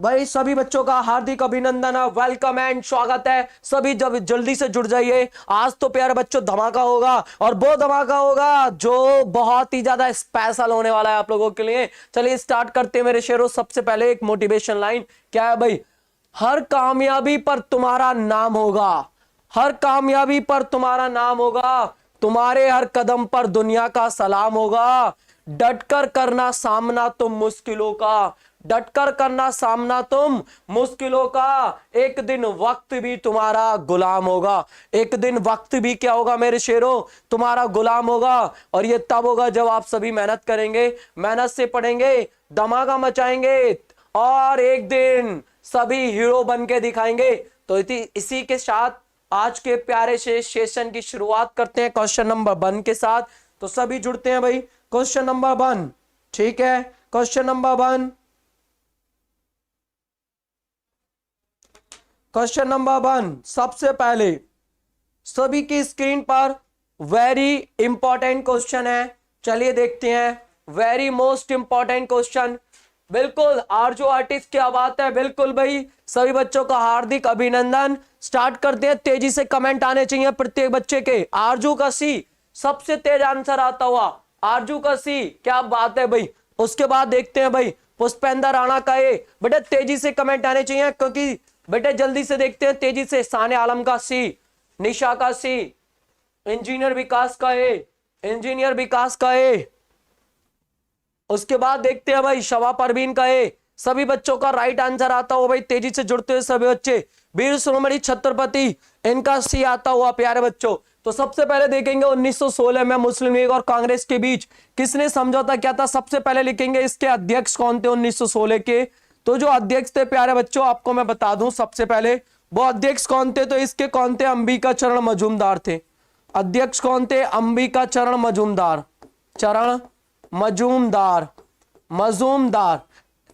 भाई सभी बच्चों का हार्दिक अभिनंदन है, वेलकम एंड स्वागत है। सभी जब जल्दी से जुड़ जाइए। आज तो प्यारे बच्चों धमाका होगा, और वो धमाका होगा जो बहुत ही ज्यादा स्पेशल होने वाला है आप लोगों के लिए। चलिए स्टार्ट करते हैं मेरे शेरों। सबसे पहले एक मोटिवेशन लाइन क्या है भाई? हर कामयाबी पर तुम्हारा नाम होगा, हर कामयाबी पर तुम्हारा नाम होगा, तुम्हारे हर कदम पर दुनिया का सलाम होगा। डटकर करना सामना तुम मुश्किलों का, डटकर करना सामना तुम मुश्किलों का। एक दिन वक्त भी तुम्हारा गुलाम होगा, एक दिन वक्त भी क्या होगा मेरे शेरों? तुम्हारा गुलाम होगा। और ये तब होगा जब आप सभी मेहनत करेंगे, मेहनत से पढ़ेंगे, धमाका मचाएंगे, और एक दिन सभी हीरो बन के दिखाएंगे। तो इसी के साथ आज के प्यारे से सेशन की शुरुआत करते हैं क्वेश्चन नंबर 1 के साथ। तो सभी जुड़ते हैं भाई। क्वेश्चन नंबर 1, ठीक है। क्वेश्चन नंबर 1, क्वेश्चन नंबर 1 सबसे पहले सभी की स्क्रीन पर वेरी इंपॉर्टेंट क्वेश्चन है। चलिए देखते हैं। Very most important question. बिल्कुल आरजू आर्टिस्ट, क्या बात है। बिल्कुल भाई, सभी बच्चों का हार्दिक अभिनंदन। स्टार्ट करते हैं। तेजी से कमेंट आने चाहिए प्रत्येक बच्चे के। आरजू का सी, सबसे तेज आंसर आता हुआ आरजू का सी, क्या बात है भाई। उसके बाद देखते हैं भाई पुष्पेंद्र राणा का ए। बेटा तेजी से कमेंट आने चाहिए, क्योंकि बेटे जल्दी से देखते हैं तेजी से। साने आलम का सी, निशा का सी, इंजीनियर विकास का ए, इंजीनियर विकास का ए। उसके बाद देखते हैं भाई शवा परवीन का ए। सभी बच्चों का राइट आंसर आता हुआ भाई, तेजी से जुड़ते हुए सभी बच्चे। वीर शिरोमणि छत्रपति, इनका सी आता हुआ प्यारे बच्चों। तो सबसे पहले देखेंगे 1916 में मुस्लिम लीग और कांग्रेस के बीच किसने समझौता किया था। सबसे पहले लिखेंगे इसके अध्यक्ष कौन थे 1916 के। तो जो अध्यक्ष थे प्यारे बच्चों, आपको मैं बता दूं सबसे पहले वो अध्यक्ष कौन थे। तो इसके कौन थे? अंबिका चरण मजूमदार थे। अध्यक्ष कौन थे? अंबिका चरण मजूमदार, चरण मजूमदार, मजूमदार।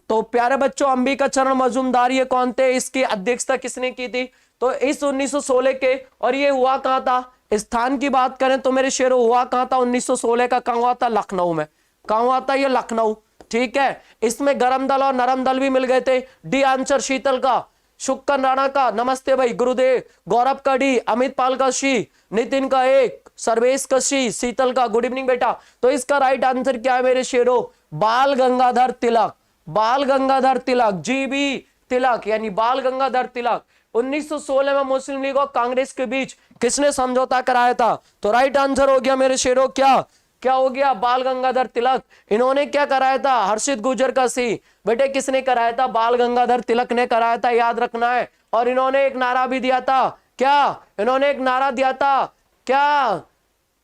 तो प्यारे बच्चों अंबिका चरण मजूमदार ये कौन थे? इसकी अध्यक्षता किसने की थी? तो इस 1916 के। और ये हुआ कहां था? स्थान की बात करें तो मेरे शेरों हुआ कहां था 1916 का? कहां हुआ था? लखनऊ में। कहां हुआ था? ये लखनऊ, ठीक है। इसमें गरम दल और नरम दल भी मिल गए थे। डी आंसर शीतल का, शुक्कन राणा का, नमस्ते भाई गुरुदेव, गौरव का डी, अमित पाल का शी, नितिन का एक, सर्वेश का शी, शीतल का गुड इवनिंग बेटा। तो इसका राइट आंसर क्या है मेरे शेरों? बाल गंगाधर तिलक, बाल गंगाधर तिलक, जीबी तिलक, यानी बाल गंगाधर तिलक। 1916 में मुस्लिम लीग और कांग्रेस के बीच किसने समझौता कराया था? तो राइट आंसर हो गया मेरे शेरों क्या? क्या हो गया? बाल गंगाधर तिलक। इन्होंने क्या कराया था? हर्षित गुर्जर का सी। बेटे किसने कराया था? बाल गंगाधर तिलक ने कराया था, याद रखना है। और इन्होंने एक नारा भी दिया था। क्या इन्होंने एक नारा दिया था? क्या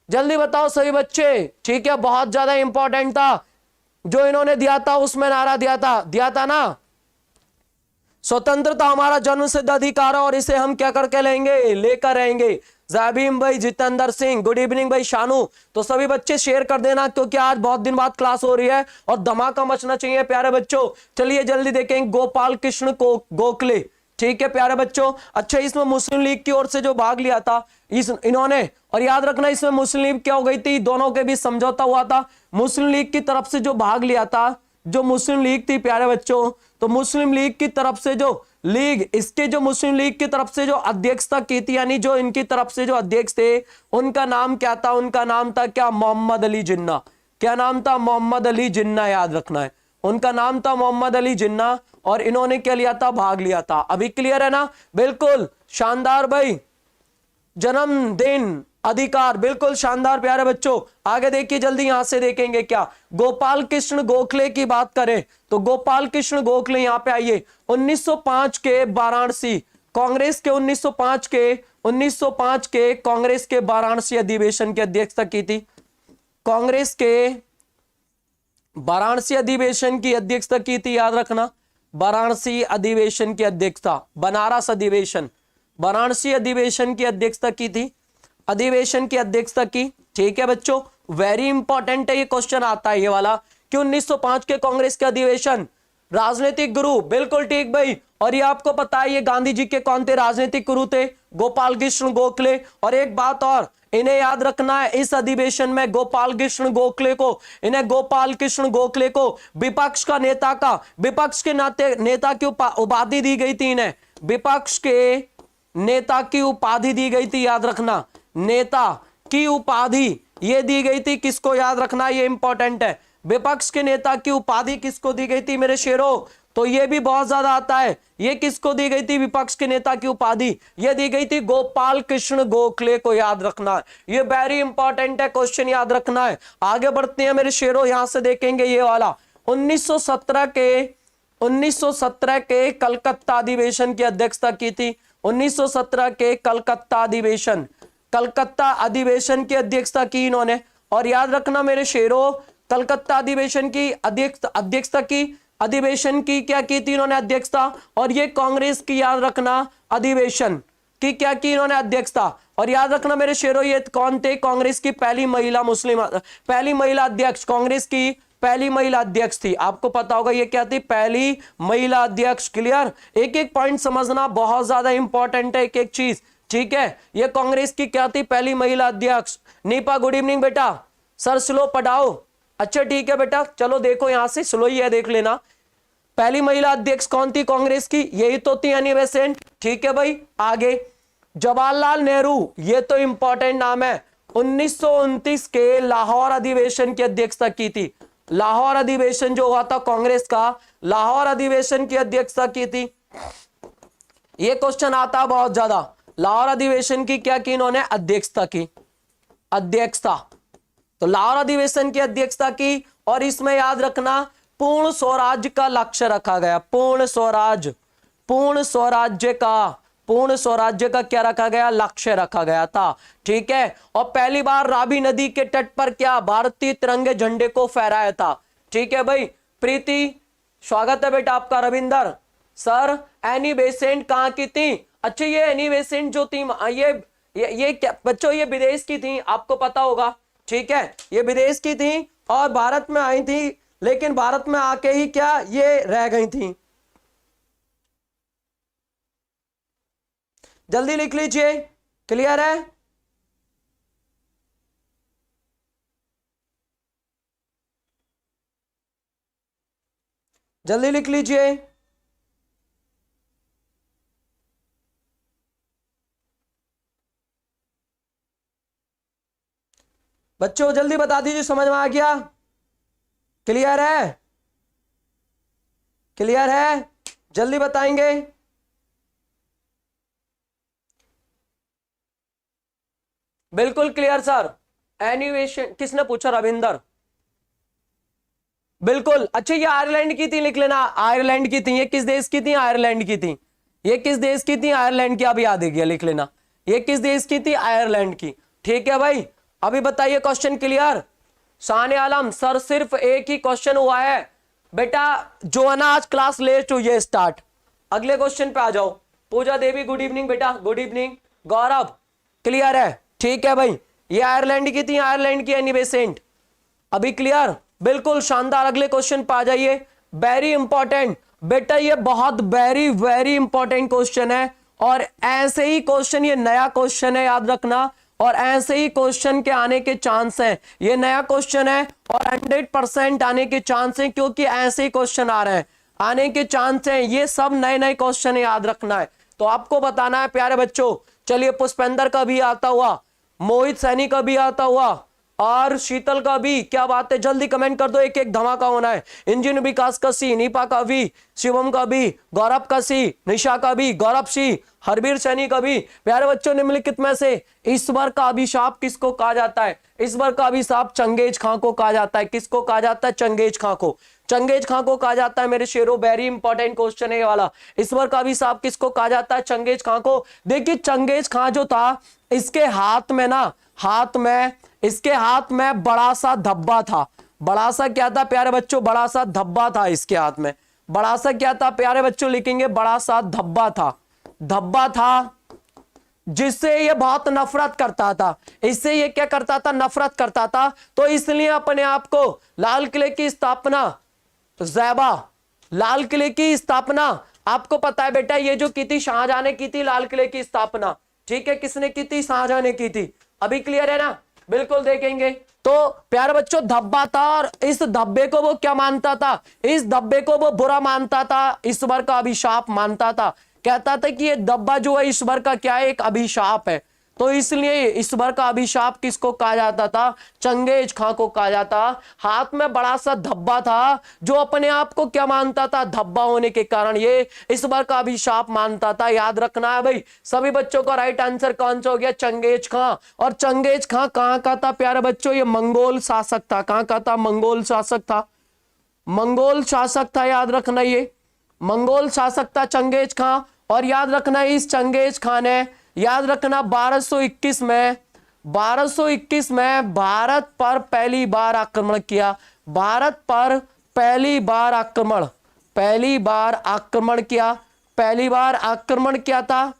जल्दी बताओ सभी बच्चे, ठीक है। बहुत ज्यादा इंपॉर्टेंट था जो इन्होंने दिया था, उसमें नारा दिया था ना, स्वतंत्रता हमारा जन्मसिद्ध अधिकार है और इसे हम क्या करके लेंगे? लेकर रहेंगे। जैबीम भाई, जितेंद्र सिंह, गुड इवनिंग भाई शानू। तो सभी बच्चे शेयर कर देना, क्योंकि आज बहुत दिन बाद क्लास हो रही है और धमाका मचना चाहिए प्यारे बच्चों। चलिए जल्दी देखेंगे। गोपाल कृष्ण को गोखले, ठीक है प्यारे बच्चों। अच्छा, इसमें मुस्लिम लीग की ओर से जो भाग लिया था इन्होंने, और याद रखना इसमें मुस्लिम लीग क्या हो गई थी? दोनों के बीच समझौता हुआ था। मुस्लिम लीग की तरफ से जो भाग लिया था, जो मुस्लिम लीग थी प्यारे बच्चों, तो मुस्लिम लीग की तरफ से जो लीग, इसके जो मुस्लिम लीग की तरफ से जो अध्यक्षता की थी, यानी जो इनकी तरफ से जो अध्यक्ष थे, उनका नाम क्या था? उनका नाम था क्या? मोहम्मद अली जिन्ना। क्या नाम था? मोहम्मद अली जिन्ना, याद रखना है। उनका नाम था मोहम्मद अली जिन्ना। और इन्होंने क्या लिया था? भाग लिया था। अभी क्लियर है ना? बिल्कुल शानदार भाई। जन्मदिन अधिकार, बिल्कुल शानदार प्यारे बच्चों। आगे देखिए जल्दी, यहां से देखेंगे क्या गोपाल कृष्ण गोखले की बात करें तो गोपाल कृष्ण गोखले यहां पे आइए। 1905 के वाराणसी कांग्रेस के 1905 के कांग्रेस के वाराणसी अधिवेशन की अध्यक्षता की थी। कांग्रेस के वाराणसी अधिवेशन की अध्यक्षता की थी, याद रखना। वाराणसी अधिवेशन की अध्यक्षता, बनारस अधिवेशन, वाराणसी अधिवेशन की अध्यक्षता की थी, अधिवेशन की अध्यक्षता की, ठीक है बच्चों। वेरी इंपॉर्टेंट है ये क्वेश्चन आता है ये वाला कि 1905 के कांग्रेस के अधिवेशन राजनीतिक गुरु, बिल्कुल ठीक भाई। और ये आपको पता है ये गांधी जी के कौन थे, राजनीतिक गुरु थे, गोपाल कृष्ण गोखले। और एक बात और इन्हें याद रखना है, इस अधिवेशन में गोपाल कृष्ण गोखले को, इन्हें गोपाल कृष्ण गोखले को विपक्ष का नेता का, विपक्ष के नाते नेता की उपाधि दी गई थी। इन्हें विपक्ष के नेता की उपाधि दी गई थी, याद रखना, नेता की उपाधि ये दी गई थी। किसको याद रखना, ये इंपॉर्टेंट है। विपक्ष के नेता की उपाधि किसको दी गई थी मेरे शेरों, तो ये भी बहुत ज्यादा आता है। ये किसको दी गई थी विपक्ष के नेता की उपाधि, ये दी गई थी गोपाल कृष्ण गोखले को, याद रखना है। ये वेरी इंपॉर्टेंट है, क्वेश्चन याद रखना है। आगे बढ़ते हैं मेरे शेरों, यहां से देखेंगे ये वाला 1917 के कलकत्ता अधिवेशन की अध्यक्षता की थी। 1917 के कलकत्ता अधिवेशन की अध्यक्षता की इन्होंने। और याद रखना मेरे शेरों, कलकत्ता अधिवेशन की अध्यक्षता की, अधिवेशन की क्या की थी इन्होंने, अध्यक्षता। और ये कांग्रेस की, याद रखना, अधिवेशन की क्या की इन्होंने, अध्यक्षता। और याद रखना मेरे शेरों, ये कौन थे, कांग्रेस की पहली महिला अध्यक्ष, कांग्रेस की पहली महिला अध्यक्ष थी। आपको पता होगा ये क्या थी, पहली महिला अध्यक्ष। क्लियर, एक एक पॉइंट समझना बहुत ज्यादा इंपॉर्टेंट है, एक एक चीज, ठीक है। ये कांग्रेस की क्या थी, पहली महिला अध्यक्ष। नीपा गुड इवनिंग बेटा, सर स्लो पढ़ाओ। अच्छा ठीक है बेटा, चलो देखो यहां से स्लो ही है, देख लेना। पहली महिला अध्यक्ष कौन थी कांग्रेस की, यही तो थी एनी बेसेंट। ठीक है भाई, आगे जवाहरलाल नेहरू, ये तो इंपॉर्टेंट नाम है। 1929 के लाहौर अधिवेशन की अध्यक्षता की थी। लाहौर अधिवेशन जो हुआ था कांग्रेस का, लाहौर अधिवेशन की अध्यक्षता की थी। ये क्वेश्चन आता बहुत ज्यादा। लाहौर अधिवेशन की क्या की इन्होंने, अध्यक्षता की, अध्यक्षता। तो लाहौर अधिवेशन की अध्यक्षता की। और इसमें याद रखना पूर्ण स्वराज्य का लक्ष्य रखा गया, पूर्ण स्वराज्य का क्या रखा गया, लक्ष्य रखा गया था। ठीक है। और पहली बार रावी नदी के तट पर क्या, भारतीय तिरंगे झंडे को फहराया था। ठीक है भाई, प्रीति स्वागत है बेटा आपका। रविंदर सर, एनी बेसेंट कहां की थी, अच्छा ये एनी बेसेंट जो थी ये क्या बच्चों, ये विदेश की थी, आपको पता होगा। ठीक है, ये विदेश की थी और भारत में आई थी, लेकिन भारत में आके ही क्या ये रह गई थी। जल्दी लिख लीजिए, क्लियर है। जल्दी लिख लीजिए। बच्चों जल्दी बता दीजिए, समझ में आ गया, क्लियर है, क्लियर है, जल्दी बताएंगे। बिल्कुल क्लियर सर। एनिवेशन किसने पूछा, रविंदर, बिल्कुल। अच्छा ये आयरलैंड की थी, लिख लेना, आयरलैंड की थी। ये किस देश की थी, आयरलैंड की थी। ये किस देश की थी, आयरलैंड की, अब याद है गया, लिख लेना। ये किस देश की थी, आयरलैंड की। ठीक है भाई, अभी बताइए क्वेश्चन क्लियर। शान आलम सर, सिर्फ एक ही क्वेश्चन हुआ है बेटा, जो है ना आज क्लास लेट हुई है स्टार्ट। अगले क्वेश्चन पे आ जाओ। पूजा देवी गुड इवनिंग बेटा, गुड इवनिंग। गौरव क्लियर है, ठीक है भाई। ये आयरलैंड की थी, आयरलैंड की एनी बेसेंट, अभी क्लियर, बिल्कुल शानदार। अगले क्वेश्चन पे आ जाइए, वेरी इंपॉर्टेंट बेटा, ये बहुत वेरी इंपॉर्टेंट क्वेश्चन है। और ऐसे ही क्वेश्चन, ये नया क्वेश्चन है, याद रखना। और ऐसे ही क्वेश्चन के आने के चांस हैं, ये नया क्वेश्चन है और 100% आने के चांस हैं, क्योंकि ऐसे ही क्वेश्चन आ रहे हैं, आने के चांस हैं। ये सब नए क्वेश्चन याद रखना है, तो आपको बताना है प्यारे बच्चों। चलिए, पुष्पेंद्र का भी आता हुआ, मोहित सैनी का भी आता हुआ, और शीतल का भी, क्या बात है, जल्दी कमेंट कर दो, एक एक धमाका होना है। इंजन विकास का सी, नीपा का भी, शिवम का भी, गौरव का सी, निशा का भी, गौरव सी, हरबीर सैनी का भी। प्यारे बच्चों, निम्नलिखित में से ईश्वर का अभिशाप किसको कहा जाता है, ईश्वर का अभिशाप चंगेज खां को कहा जाता है। किसको कहा जाता है, चंगेज खां को, चंगेज खां को कहा जाता है मेरे शेरों। वेरी इंपॉर्टेंट क्वेश्चन है ये वाला। ईश्वर का अभिशाप किसको कहा जाता है, चंगेज खां को। देखिए चंगेज खां जो था, इसके हाथ में ना, इसके हाथ में बड़ा सा धब्बा था। बड़ा सा क्या था प्यारे बच्चों, बड़ा सा धब्बा था इसके हाथ में। बड़ा सा क्या था प्यारे बच्चों, लिखेंगे बड़ा सा धब्बा था, जिससे ये बहुत नफरत करता था। इससे ये क्या करता था, नफरत करता था। तो इसलिए अपने आप को लाल किले की स्थापना ज़ैबा, लाल किले की स्थापना आपको पता है बेटा, ये जो की थी शाहजहां ने की थी लाल किले की स्थापना, ठीक है, किसने की थी? शाहजहां ने की थी। अभी क्लियर है ना? बिल्कुल देखेंगे। तो प्यारे बच्चों धब्बा था और इस धब्बे को वो क्या मानता था? इस धब्बे को वो बुरा मानता था, ईश्वर का अभिशाप मानता था। कहता था कि ये धब्बा जो है ईश्वर का क्या है? एक अभिशाप है। तो इसलिए ईश्वर का अभिशाप किसको कहा जाता था? चंगेज खां को कहा जाता। हाथ में बड़ा सा धब्बा था, जो अपने आप को क्या मानता था? धब्बा होने के कारण ये ईश्वर का अभिशाप मानता था। याद रखना है भाई सभी बच्चों का राइट आंसर कौन सा हो गया? चंगेज खां। और चंगेज खां कहां का था प्यारे बच्चों? ये मंगोल शासक था। कहां का था? मंगोल शासक था। मंगोल शासक था, याद रखना, ये मंगोल शासक था चंगेज खां। और याद रखना इस चंगेज खां ने, याद रखना 1221 में भारत पर पहली बार आक्रमण किया। भारत पर पहली बार आक्रमण किया। पहली बार आक्रमण किया था।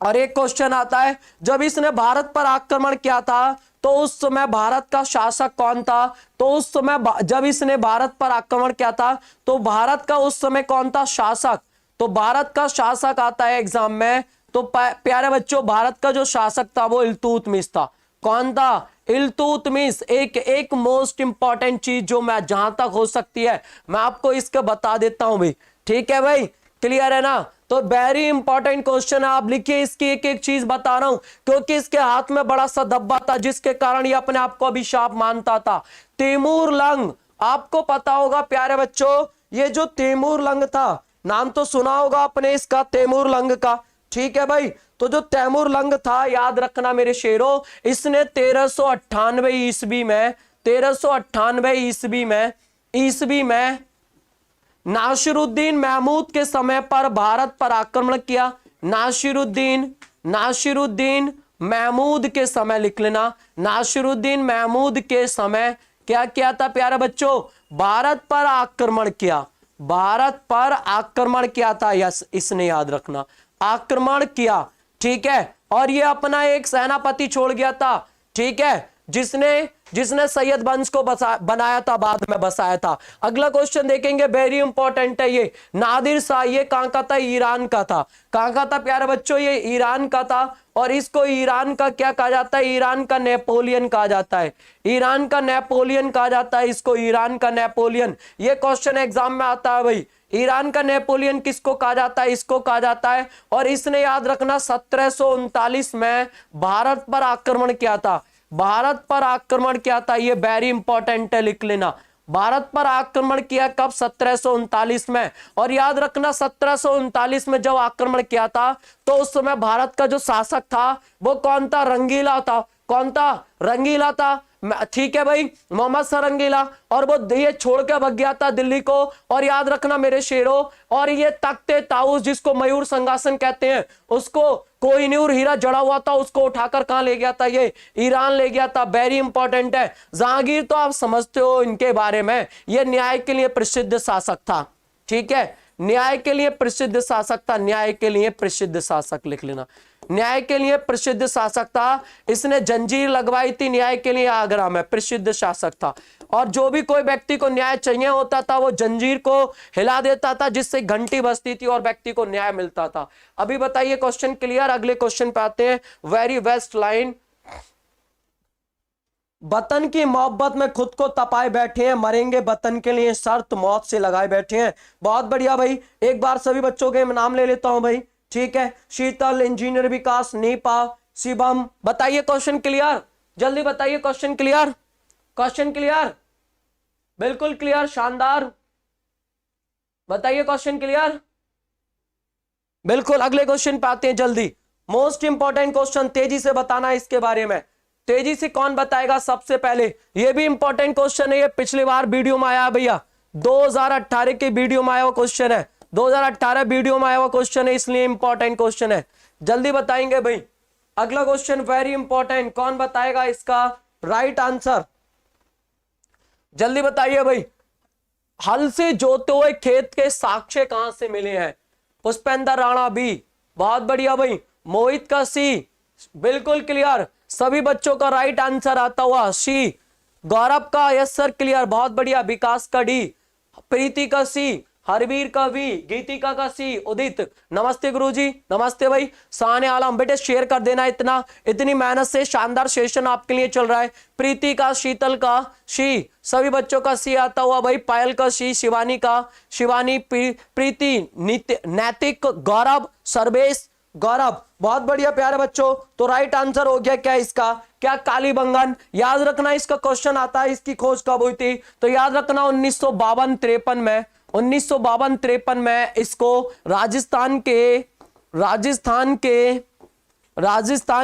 और एक क्वेश्चन आता है, जब इसने भारत पर आक्रमण किया था तो उस समय भारत का शासक कौन था? तो उस समय जब इसने भारत पर आक्रमण किया था तो भारत का उस समय कौन था? शासक। तो भारत का शासक आता है एग्जाम में, तो प्यारे बच्चों भारत का जो शासक था वो इल्तुतमिश था। कौन था? इल्तुतमिश। एक मोस्ट इंपॉर्टेंट चीज जो मैं जहां तक हो सकती है मैं आपको इसका बता देता हूं भाई, ठीक है भाई, क्लियर है ना? तो वेरी इंपॉर्टेंट क्वेश्चन है, आप लिखिए, इसकी एक एक चीज बता रहा हूं क्योंकि इसके हाथ में बड़ा सा धब्बा था जिसके कारण ये अपने आप को अभिशाप मानता था। तैमूर लंग, आपको पता होगा प्यारे बच्चों, ये जो तैमूर लंग था, नाम तो सुना होगा आपने इसका, तैमूर लंग का, ठीक है भाई। तो जो तैमूर लंग था, याद रखना मेरे शेरों, इसने 1398 ईस्वी में नासिरुद्दीन महमूद के समय पर भारत पर आक्रमण किया। नासिरुद्दीन महमूद के समय, लिख लेना, नासिरुद्दीन महमूद के समय क्या किया था प्यारे बच्चों? भारत पर आक्रमण किया। भारत पर आक्रमण किया था, यस, इसने याद रखना, आक्रमण किया, ठीक है। और ये अपना एक सेनापति छोड़ गया था, ठीक है, जिसने सैयद वंश को बनाया था, बाद में बसाया था। अगला क्वेश्चन देखेंगे, वेरी इंपॉर्टेंट है ये। नादिर शाह, ये कहां का था? ईरान का था। कहां का था प्यारे बच्चों? ये ईरान का था। और इसको ईरान का क्या कहा जाता है? ईरान का नेपोलियन कहा जाता है। ईरान का नेपोलियन कहा जाता है इसको, ईरान का नेपोलियन। ये क्वेश्चन एग्जाम में आता है भाई, ईरान का नेपोलियन किसको कहा जाता है? इसको कहा जाता है। और इसने याद रखना 1739 में भारत पर आक्रमण किया था। भारत पर आक्रमण किया था, ये वेरी इंपॉर्टेंट है, लिख लेना। भारत पर आक्रमण किया कब? 1739 में। और याद रखना 1739 में जब आक्रमण किया था तो उस समय भारत का जो शासक था वो कौन था? रंगीला था। कौन था? रंगीला था, ठीक है भाई, मोहम्मद शाह रंगीला। और वो ये छोड़ के भाग गया था दिल्ली को। और याद रखना मेरे शेरों, और ये तख्ते ताऊस जिसको मयूर संघासन कहते हैं, उसको कोहिनूर हीरा जड़ा हुआ था, उसको उठाकर कहां ले गया था? ये ईरान ले गया था। वेरी इंपॉर्टेंट है। जहांगीर तो आप समझते हो इनके बारे में, ये न्याय के लिए प्रसिद्ध शासक था, ठीक है, न्याय के लिए प्रसिद्ध शासक था। न्याय के लिए प्रसिद्ध शासक, लिख लेना, न्याय के लिए प्रसिद्ध शासक था। इसने जंजीर लगवाई थी न्याय के लिए आगरा में, प्रसिद्ध शासक था। और जो भी कोई व्यक्ति को न्याय चाहिए होता था वो जंजीर को हिला देता था जिससे घंटी बजती थी और व्यक्ति को न्याय मिलता था। अभी बताइए क्वेश्चन क्लियर? अगले क्वेश्चन पे आते हैं। वेरी बेस्ट लाइन, वतन की मोहब्बत में खुद को तपाए बैठे हैं, मरेंगे वतन के लिए, शर्त मौत से लगाए बैठे हैं। बहुत बढ़िया भाई, एक बार सभी बच्चों के नाम ले लेता हूं भाई, ठीक है। शीतल, इंजीनियर विकास, नीपा, शिवम। बताइए क्वेश्चन क्लियर, जल्दी बताइए क्वेश्चन क्लियर, क्वेश्चन क्लियर, बिल्कुल क्लियर, शानदार, बताइए क्वेश्चन क्लियर, बिल्कुल। अगले क्वेश्चन पे आते हैं जल्दी, मोस्ट इंपॉर्टेंट क्वेश्चन, तेजी से बताना इसके बारे में, तेजी से कौन बताएगा सबसे पहले? ये भी इंपॉर्टेंट क्वेश्चन है, ये पिछली बार वीडियो में आया भैया, 2018 के वीडियो में आया हुआ क्वेश्चन है, 2018 वीडियो में आया हुआ क्वेश्चन है, इसलिए इंपॉर्टेंट क्वेश्चन है, जल्दी बताएंगे भाई। अगला क्वेश्चन वेरी इंपॉर्टेंट, कौन बताएगा इसका राइट आंसर? जल्दी बताइए भाई। हल से जोते हुए खेत के साक्ष्य कहां से मिले हैं? पुष्पेंद्र राणा बी, बहुत बढ़िया भाई। मोहित का सी, बिल्कुल क्लियर, सभी बच्चों का राइट आंसर आता हुआ सी। गौरव का यस सर क्लियर, बहुत बढ़िया। विकास का डी, प्रीति का सी, हरवीर का वी, गीतिका का सी, उदित। नमस्ते गुरुजी, नमस्ते भाई। शान आलम, बेटे शेयर कर देना, इतनी मेहनत से शानदार सेशन आपके लिए चल रहा है। प्रीति का, शीतल का शी, सभी बच्चों का सी आता हुआ भाई। पायल का सी, शिवानी का, शिवानी, प्रीति, नैतिक, गौरव, सर्वेश, गौरव, बहुत बढ़िया प्यारे बच्चों। तो राइट आंसर हो गया क्या इसका, क्या कालीबंगन। याद रखना इसका क्वेश्चन आता है, इसकी खोज कब हुई थी, तो याद रखना 1952-53 में, 1952-53 में इसको राजस्थान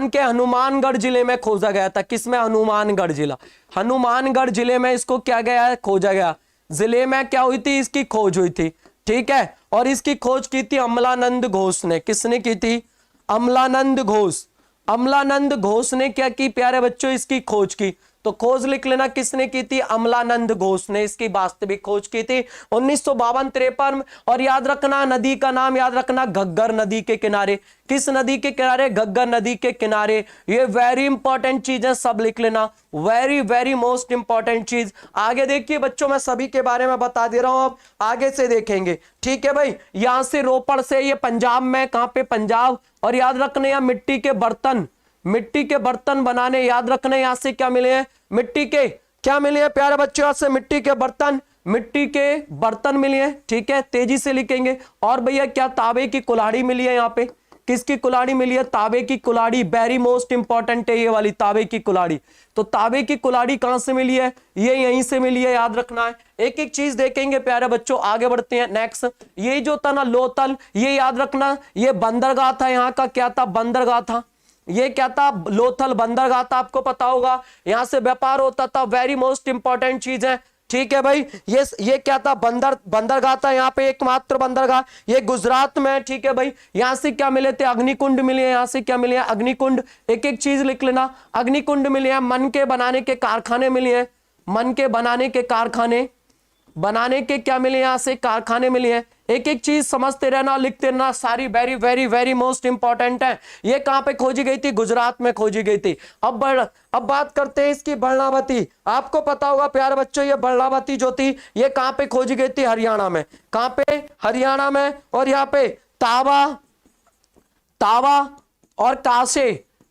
के हनुमानगढ़ जिले में खोजा गया था। किसमें, हनुमानगढ़ जिला, हनुमानगढ़ जिले में इसको क्या गया है, खोजा गया। जिले में क्या हुई थी, इसकी खोज हुई थी, ठीक है। और इसकी खोज की थी अमलानंद घोष ने। किसने की थी, अमलानंद घोष। अमलानंद घोष ने क्या की प्यारे बच्चों, इसकी खोज की। तो खोज लिख लेना, किसने की थी, अमलानंद घोष ने इसकी वास्तविक खोज की थी 1952-53। और याद रखना नदी का नाम, याद रखना घग्गर नदी के किनारे। किस नदी के किनारे, घग्गर नदी के किनारे। ये वेरी इंपॉर्टेंट चीज है, सब लिख लेना, वेरी वेरी मोस्ट इंपॉर्टेंट चीज। आगे देखिए बच्चों, मैं सभी के बारे में बता दे रहा हूं, अब आगे से देखेंगे, ठीक है भाई। यहां से रोपड़ से ये पंजाब में, कहां पे, पंजाब। और याद रखने यहाँ मिट्टी के बर्तन, मिट्टी के बर्तन बनाने, याद रखने यहां से क्या मिले हैं, मिट्टी के क्या मिले हैं प्यारे बच्चों, यहां से मिट्टी के बर्तन, मिट्टी के बर्तन मिले हैं, ठीक है, तेजी से लिखेंगे। और भैया क्या, तांबे की कुल्हाड़ी मिली है यहाँ पे। किसकी कुल्हाड़ी मिली है, तांबे की कुल्हाड़ी। वेरी मोस्ट इंपॉर्टेंट है ये वाली तांबे की कुल्हाड़ी। तो तांबे की कुल्हाड़ी कहां से मिली है, ये यहीं से मिली है, याद रखना है। एक एक चीज देखेंगे प्यारे बच्चों, आगे बढ़ते हैं। नेक्स्ट, ये जो था ना लोथल, ये याद रखना, ये बंदरगाह था, यहाँ का क्या था, बंदरगाह था। ये क्या था, लोथल बंदरगाह था, आपको पता होगा, यहां से व्यापार होता था। वेरी मोस्ट इंपॉर्टेंट चीज है, ठीक है भाई। ये क्या था, बंदरगाह था, यहाँ पे एकमात्र बंदरगाह, ये गुजरात में, ठीक है भाई। यहां से क्या मिले थे, अग्निकुंड मिले हैं, यहां से क्या मिले हैं, अग्निकुंड। एक एक चीज लिख लेना, अग्निकुंड मिले हैं, मन के बनाने के कारखाने मिले हैं, मन के बनाने के कारखाने, बनाने के क्या मिले, यहां से कारखाने मिले हैं। एक एक चीज समझते रहना, लिखते रहना, सारी very very very most important है। ये कहां पे खोजी गई थी, गुजरात में खोजी गई थी। अब बात करते हैं इसकी बर्णावती। आपको पता होगा प्यारे बच्चों, ये बर्णावती जो थी, ये कहां पे खोजी गई थी, हरियाणा में। कहां पे, हरियाणा में। और यहाँ पे तावा और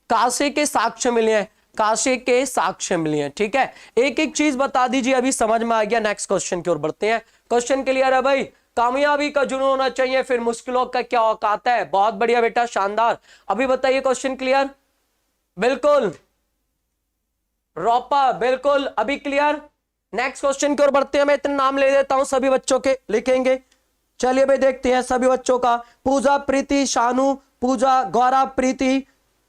कासे के साक्ष्य मिले हैं, काशी के साक्ष्य मिले हैं, ठीक है। एक एक चीज बता दीजिए, अभी समझ में आ गया। नेक्स्ट क्वेश्चन की ओर बढ़ते हैं। क्वेश्चन क्लियर है भाई, कामयाबी का जुनून होना चाहिए, फिर मुश्किलों का क्या औकात है। बहुत बढ़िया बेटा, शानदार। अभी बताइए क्वेश्चन क्लियर, बिल्कुल। रोपा, बिल्कुल, अभी क्लियर। नेक्स्ट क्वेश्चन की ओर बढ़ते हैं। मैं इतने नाम ले देता हूं, सभी बच्चों के लिखेंगे। चलिए भाई देखते हैं सभी बच्चों का। पूजा, प्रीति, शानू, पूजा, गौरव, प्रीति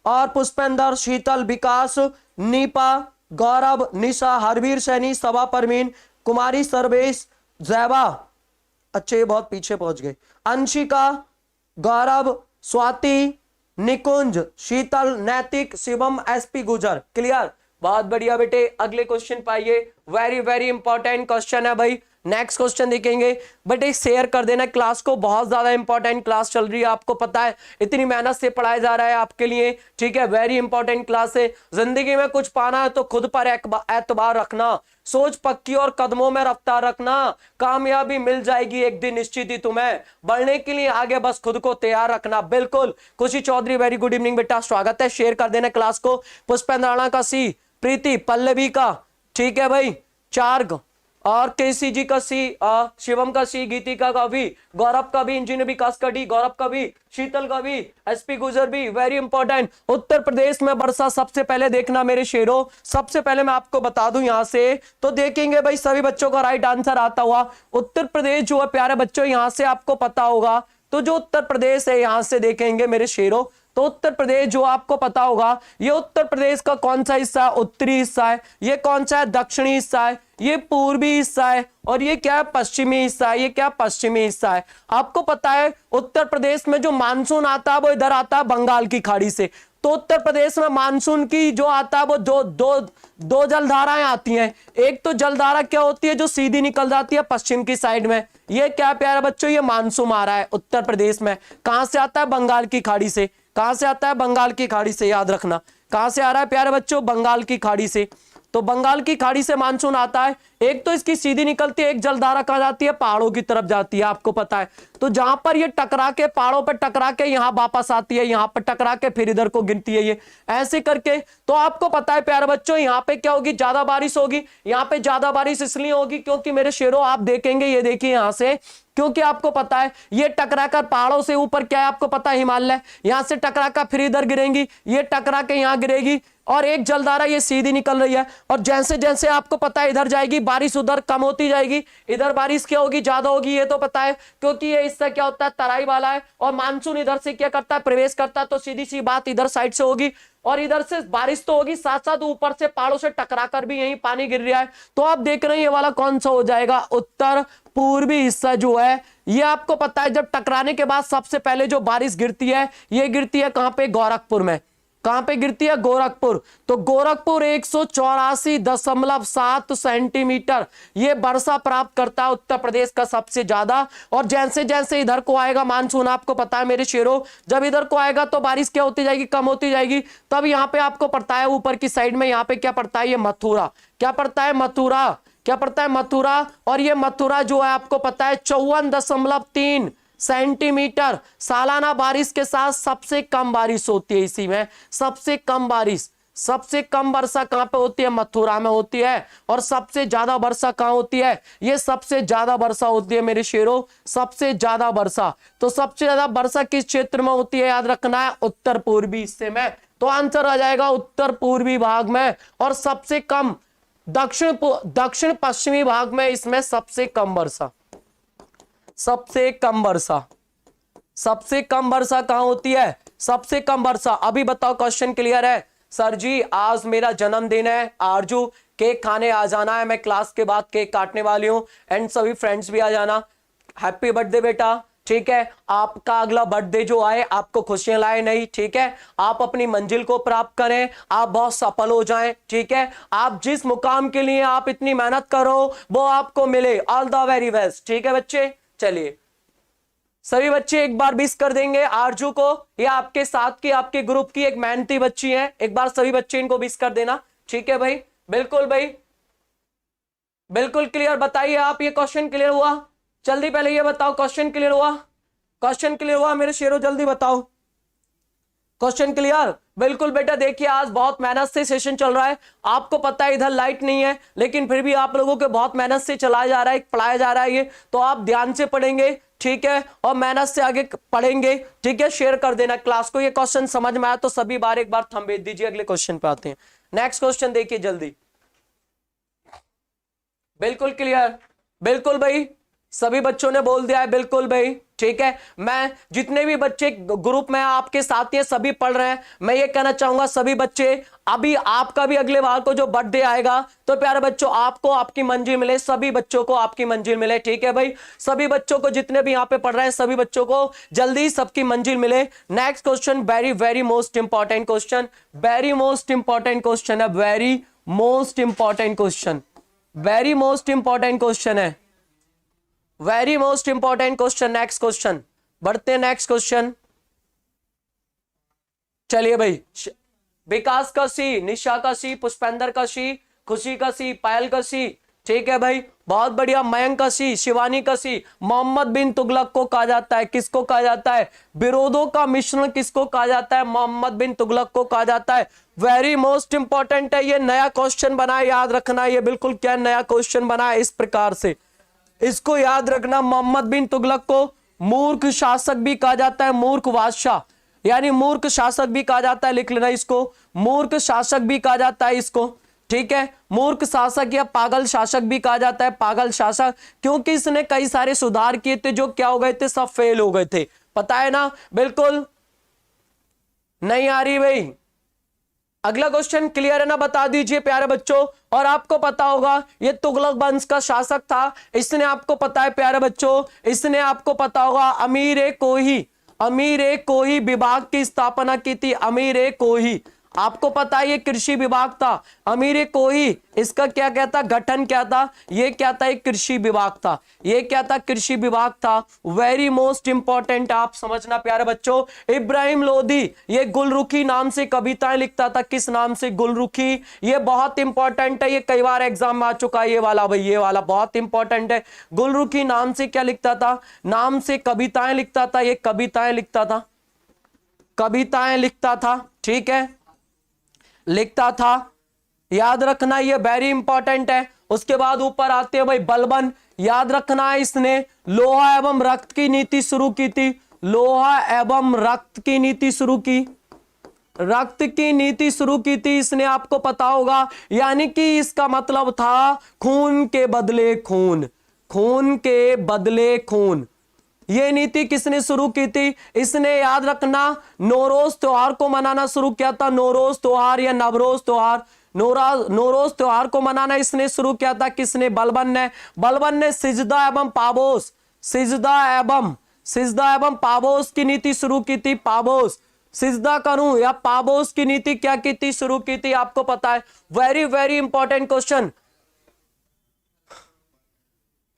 और पुष्पेंद्र, शीतल, विकास, नीपा, गौरव, निशा, हरवीर, सैनी, सबा, परवीन, कुमारी, सर्वेश, जैवा, अच्छे ये बहुत पीछे पहुंच गए, अंशिका, गौरव, स्वाति, निकुंज, शीतल, नैतिक, शिवम, एसपी, गुजर। क्लियर, बहुत बढ़िया बेटे। अगले क्वेश्चन पाइए, वेरी वेरी इंपॉर्टेंट क्वेश्चन है भाई। नेक्स्ट क्वेश्चन देखेंगे। बेटे शेयर कर देना क्लास को, बहुत ज्यादा इंपॉर्टेंट क्लास चल रही है, आपको पता है, इतनी मेहनत से पढ़ाया जा रहा है आपके लिए, ठीक है। वेरी इंपॉर्टेंट क्लास है। जिंदगी में कुछ पाना है तो खुद पर एतबार रखना, सोच पक्की और कदमों में रफ्तार रखना, कामयाबी मिल जाएगी एक दिन निश्चित ही तुम्हें। बढ़ने के लिए आगे बस खुद को तैयार रखना। बिल्कुल। खुशी चौधरी, वेरी गुड इवनिंग बेटा, स्वागत है। शेयर कर देना क्लास को। पुष्पेंद्र राणा का सी, प्रीति, पल्लवी का, ठीक है भाई, 4, और केसी जी का सी, शिवम का सी, गीतिका का भी, गौरव का भी, इंजीनियर विकास का डी, गौरव का भी, शीतल का भी, एसपी गुजर भी। Very important. उत्तर प्रदेश में वर्षा सबसे पहले देखना मेरे शेरों, सबसे पहले मैं आपको बता दूं यहां से, तो देखेंगे भाई सभी बच्चों का राइट आंसर आता हुआ। उत्तर प्रदेश जो है प्यारे बच्चों, यहां से आपको पता होगा, तो जो उत्तर प्रदेश है यहां से देखेंगे मेरे शेरों, तो उत्तर प्रदेश जो आपको पता होगा, ये उत्तर प्रदेश का कौन सा हिस्सा है, उत्तरी हिस्सा है। ये कौन सा है, दक्षिणी हिस्सा है। ये पूर्वी हिस्सा है। और ये क्या है, पश्चिमी हिस्सा है। ये क्या, पश्चिमी हिस्सा है। आपको पता है उत्तर प्रदेश में जो मानसून आता है वो इधर आता है बंगाल की खाड़ी से। तो उत्तर प्रदेश में मानसून की जो आता है वो दो जलधाराएं आती हैं। एक तो जलधारा क्या होती है जो सीधी निकल जाती है पश्चिम की साइड में। ये क्या प्यारे बच्चों, ये मानसून आ रहा है उत्तर प्रदेश में। कहां से आता है, बंगाल की खाड़ी से। कहां से आता है, बंगाल की खाड़ी से। याद रखना कहां से आ रहा है प्यारे बच्चों, बंगाल की खाड़ी से। तो बंगाल की खाड़ी से मानसून आता है, एक तो इसकी सीधी निकलती है, एक जलधारा कहां जाती है, पहाड़ों की तरफ जाती है, आपको पता है। तो जहां पर ये टकरा के पहाड़ों पर टकरा के यहां वापस आती है, यहां पर टकरा के फिर इधर को गिरती है, ये ऐसे करके। तो आपको पता है प्यारे बच्चों, यहां पे क्या होगी, ज्यादा बारिश होगी। यहां पे ज्यादा बारिश इसलिए होगी क्योंकि मेरे शेरों आप देखेंगे, ये देखिए यहां से, क्योंकि आपको पता है ये टकराकर पहाड़ों से ऊपर क्या है, आपको पता है हिमालय, यहां से टकराकर फिर इधर गिरेंगी, ये टकरा के यहां गिरेगी, और एक जलधारा ये सीधी निकल रही है। और जैसे जैसे आपको पता है इधर जाएगी बारिश, उधर कम होती जाएगी, इधर बारिश क्या होगी, ज्यादा होगी, ये तो पता है, क्योंकि ये इससे क्या होता है, तराई वाला है, और मानसून इधर से क्या करता है, प्रवेश करता है, तो सीधी सी बात इधर साइड से होगी, और इधर से बारिश तो होगी, साथ साथ ऊपर से पहाड़ों से टकराकर भी यहीं पानी गिर रहा है। तो आप देख रहे हैं ये वाला कौन सा हो जाएगा, उत्तर पूर्वी हिस्सा जो है, ये आपको पता है जब टकराने के बाद सबसे पहले जो बारिश गिरती है, ये गिरती है कहां पे, गोरखपुर में। कहां पे गिरती है, गोरखपुर। तो गोरखपुर 184.7 सेंटीमीटर ये वर्षा प्राप्त करता है, उत्तर प्रदेश का सबसे ज्यादा। और जैसे जैसे इधर को आएगा मानसून, आपको पता है मेरे शेरों, जब इधर को आएगा तो बारिश क्या होती जाएगी, कम होती जाएगी। तब यहां पे आपको पड़ता है ऊपर की साइड में, यहां पे क्या पड़ता है, ये मथुरा, क्या पड़ता है, मथुरा, क्या पड़ता है, मथुरा। और ये मथुरा जो है आपको पता है 54.3 सेंटीमीटर सालाना बारिश के साथ सबसे कम बारिश होती है इसी में, सबसे कम बारिश, सबसे कम वर्षा कहां पे होती है, मथुरा में होती है। और सबसे ज्यादा वर्षा कहां होती है, ये सबसे ज्यादा वर्षा होती है मेरे शेरों, सबसे ज्यादा वर्षा। तो सबसे ज्यादा वर्षा किस क्षेत्र में होती है, याद रखना है, उत्तर पूर्वी हिस्से में। तो आंसर आ जाएगा उत्तर पूर्वी भाग में। और सबसे कम दक्षिण पश्चिमी भाग में इसमें सबसे कम वर्षा, सबसे कम वर्षा, सबसे कम वर्षा कहां होती है, सबसे कम वर्षा। अभी बताओ, क्वेश्चन क्लियर है। सर जी आज मेरा जन्मदिन है, आरजू केक खाने आ जाना है, मैं क्लास के बाद केक काटने वाली हूं, एंड सभी फ्रेंड्स भी आ जाना। हैप्पी बर्थडे बेटा, ठीक है। आपका अगला बर्थडे जो आए आपको खुशियां लाए, नहीं, ठीक है। आप अपनी मंजिल को प्राप्त करें, आप बहुत सफल हो जाएं, ठीक है। आप जिस मुकाम के लिए आप इतनी मेहनत करो वो आपको मिले, ऑल द वेरी बेस्ट, ठीक है बच्चे। चलिए सभी बच्चे एक बार विश कर देंगे आरजू को, या आपके साथ की आपके ग्रुप की एक मेहनती बच्ची है, एक बार सभी बच्चे इनको विश कर देना, ठीक है भाई। बिल्कुल भाई, बिल्कुल क्लियर। बताइए आप, ये क्वेश्चन क्लियर हुआ, जल्दी पहले ये बताओ क्वेश्चन क्लियर हुआ, क्वेश्चन क्लियर हुआ मेरे शेरों, जल्दी बताओ क्वेश्चन क्लियर। बिल्कुल बेटा, देखिए आज बहुत मेहनत से सेशन चल रहा है, आपको पता है इधर लाइट नहीं है, लेकिन फिर भी आप लोगों के बहुत मेहनत से चलाया जा रहा है, पढ़ाया जा रहा है ये, तो आप ध्यान से पढ़ेंगे, ठीक है, और मेहनत से आगे पढ़ेंगे, ठीक है। शेयर कर देना क्लास को, ये क्वेश्चन समझ में आया तो सभी बार एक बार थंब भेज दीजिए। अगले क्वेश्चन पे आते हैं, नेक्स्ट क्वेश्चन देखिए जल्दी। बिल्कुल क्लियर, बिल्कुल भाई, सभी बच्चों ने बोल दिया है, बिल्कुल भाई, ठीक है। मैं जितने भी बच्चे ग्रुप में आपके साथ ही सभी पढ़ रहे हैं, मैं ये कहना चाहूंगा सभी बच्चे, अभी आपका भी अगले बार को जो बर्थडे आएगा, तो प्यारे बच्चों आपको आपकी मंजिल मिले, सभी बच्चों को आपकी मंजिल मिले, ठीक है भाई। सभी बच्चों को, जितने भी यहाँ पे पढ़ रहे हैं सभी बच्चों को जल्दी सबकी मंजिल मिले। Next question very very most important question, very most important question है, very most important question, very most important question है, very most important question. Next question बढ़ते हैं, नेक्स्ट क्वेश्चन। चलिए भाई, विकास का सी, निशा का सी, पुष्पेंद्र का सी, खुशी का सी, पायल का सी, ठीक है भाई, बहुत बढ़िया। मयंक का सी, शिवानी का सी। मोहम्मद बिन तुगलक को कहा जाता है, किसको कहा जाता है, विरोधों का मिश्रण किसको कहा जाता है, मोहम्मद बिन तुगलक को कहा जाता है। वेरी मोस्ट इंपॉर्टेंट है, ये नया क्वेश्चन बना है, याद रखना, ये बिल्कुल क्या नया क्वेश्चन बना है, इस प्रकार से इसको याद रखना। मोहम्मद बिन तुगलक को मूर्ख शासक भी कहा जाता है, मूर्ख बादशाह, यानी मूर्ख शासक भी कहा जाता है, लिख लेना इसको, मूर्ख शासक भी कहा जाता है इसको, ठीक है। मूर्ख शासक या पागल शासक भी कहा जाता है, पागल शासक, क्योंकि इसने कई सारे सुधार किए थे जो क्या हो गए थे, सब फेल हो गए थे, पता है ना। बिल्कुल नहीं आ रही भाई, अगला क्वेश्चन क्लियर है ना, बता दीजिए प्यारे बच्चों। और आपको पता होगा ये तुगलक वंश का शासक था, इसने आपको पता है प्यारे बच्चों, इसने आपको पता होगा अमीर-ए-कोही, अमीर-ए-कोही विभाग की स्थापना की थी, अमीर-ए-कोही, आपको पता है ये कृषि विभाग था। अमीर कोई इसका क्या कहता, गठन क्या था, ये क्या था, एक कृषि विभाग था। ये क्या था, कृषि विभाग था। वेरी मोस्ट इंपॉर्टेंट आप समझना प्यारे बच्चों। इब्राहिम लोदी ये गुलरुखी नाम से कविताएं लिखता था। किस नाम से, गुलरुखी। ये बहुत इंपॉर्टेंट है, ये कई बार एग्जाम में आ चुका है ये वाला भाई, ये वाला बहुत इंपॉर्टेंट है। गुलरुखी नाम से क्या लिखता था, नाम से कविताएं लिखता था। ये कविताएं लिखता था, कविताएं लिखता था, ठीक है, लिखता था। याद रखना ये वेरी इंपॉर्टेंट है। उसके बाद ऊपर आते हैं भाई बलबन। याद रखना है इसने लोहा एवं रक्त की नीति शुरू की थी। लोहा एवं रक्त की नीति शुरू की, रक्त की नीति शुरू की थी इसने, आपको पता होगा। यानी कि इसका मतलब था खून के बदले खून, खून के बदले खून। ये नीति किसने शुरू की थी, इसने याद रखना नौरोज त्योहार को मनाना शुरू किया था। नौरोज त्योहार या नवरोज त्योहार, नौरोज त्योहार को मनाना इसने शुरू किया था। किसने, बलबन ने। बलबन ने सिजदा एवं पाबोस, सिजदा एवं पाबोस की नीति शुरू की थी। पाबोस, सिजदा करूं या पाबोस की नीति क्या की थी, शुरू की थी, आपको पता है। Very very important question.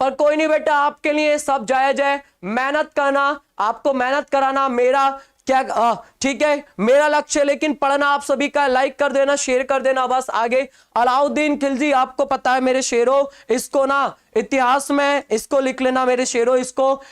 पर कोई नहीं बेटा, आपके लिए सब जायज है। मेहनत करना, आपको मेहनत कराना मेरा क्या, ठीक है, मेरा लक्ष्य, लेकिन पढ़ना आप सभी का। लाइक कर देना, शेयर कर देना, बस आगे। अलाउद्दीन खिलजी, आपको पता है मेरे शेरों, इसको ना इतिहास में इसको लिख लेना मेरे शेरों, इसको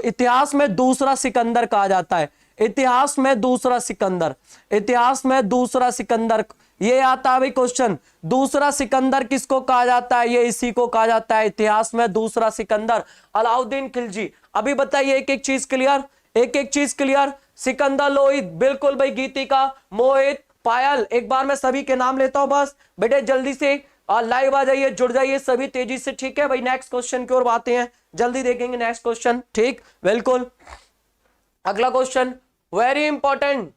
इतिहास में दूसरा सिकंदर कहा जाता है। इतिहास में दूसरा सिकंदर, इतिहास में दूसरा सिकंदर, ये आता है भाई क्वेश्चन। दूसरा सिकंदर किसको कहा जाता है, ये इसी को कहा जाता है इतिहास में दूसरा सिकंदर, अलाउद्दीन खिलजी। अभी बताइए एक एक चीज क्लियर, एक एक चीज क्लियर। सिकंदर लोही, बिल्कुल भाई। गीतिका, मोहित, पायल, एक बार मैं सभी के नाम लेता हूं बस बेटे, जल्दी से लाइव आ जाइए, जुड़ जाइए सभी तेजी से, ठीक है भाई। नेक्स्ट क्वेश्चन की ओर आते हैं, जल्दी देखेंगे नेक्स्ट क्वेश्चन, ठीक, बिल्कुल। अगला क्वेश्चन वेरी इंपॉर्टेंट।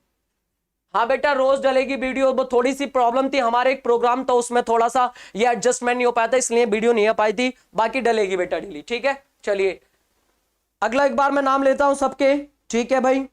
हाँ बेटा, रोज डलेगी वीडियो, वो थोड़ी सी प्रॉब्लम थी, हमारे एक प्रोग्राम था उसमें थोड़ा सा ये एडजस्टमेंट नहीं हो पाया था, इसलिए वीडियो नहीं आ पाई थी। बाकी डलेगी बेटा डेली, ठीक है। चलिए अगला एक बार मैं नाम लेता हूं सबके, ठीक है भाई।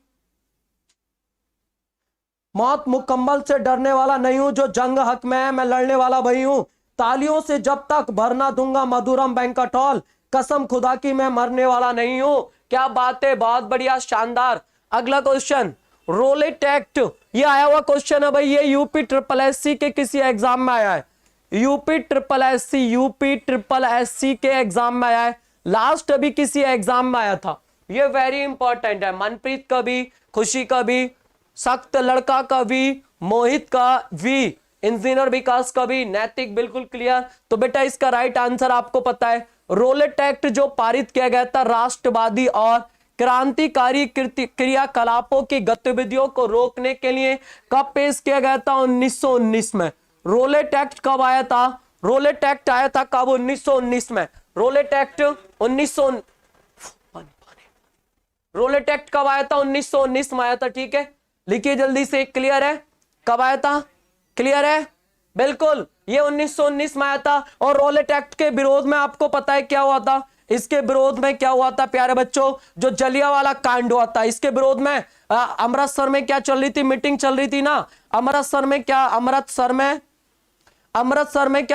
मौत मुकम्मल से डरने वाला नहीं हूं, जो जंग हक में है मैं लड़ने वाला भाई हूं। तालियों से जब तक भरना दूंगा मधुरम बैंकटॉल, कसम खुदा की मैं मरने वाला नहीं हूं। क्या बात है, बहुत बढ़िया, शानदार। अगला क्वेश्चन, रोलेट एक्ट, ये आया हुआ क्वेश्चन है भाई, ये यूपी ट्रिपल एससी के किसी एग्जाम में आया है। यूपी ट्रिपल एससी के एग्जाम में आया है, लास्ट अभी किसी एग्जाम में आया था। ये वेरी इंपॉर्टेंट है। मनप्रीत का भी, खुशी का भी, सख्त लड़का का भी, मोहित का भी, इंजीनियर विकास का भी, नैतिक बिल्कुल क्लियर। तो बेटा इसका राइट आंसर आपको पता है, रोलेट एक्ट जो पारित किया गया था राष्ट्रवादी और क्रांतिकारी क्रियाकलापों की गतिविधियों को रोकने के लिए, कब पेश किया गया था, 1919 में। रोलेट एक्ट कब आया था, रोलेट एक्ट आया था कब, 1919 में। रोलेट एक्ट 1919, रोलेट एक्ट कब आया था, 1919 में आया था, ठीक है। लिखिए जल्दी से, क्लियर है, कब आया था, क्लियर है, बिल्कुल, ये 1919 में आया था। और रोलेट एक्ट के विरोध में आपको पता है क्या हुआ था, इसके विरोध में क्या हुआ था प्यारे बच्चों, जो जलियांवाला कांड हुआ था, इसके विरोध में अमृतसर में क्या चल रही थी, मीटिंग चल रही थी ना। अमृतसर में क्या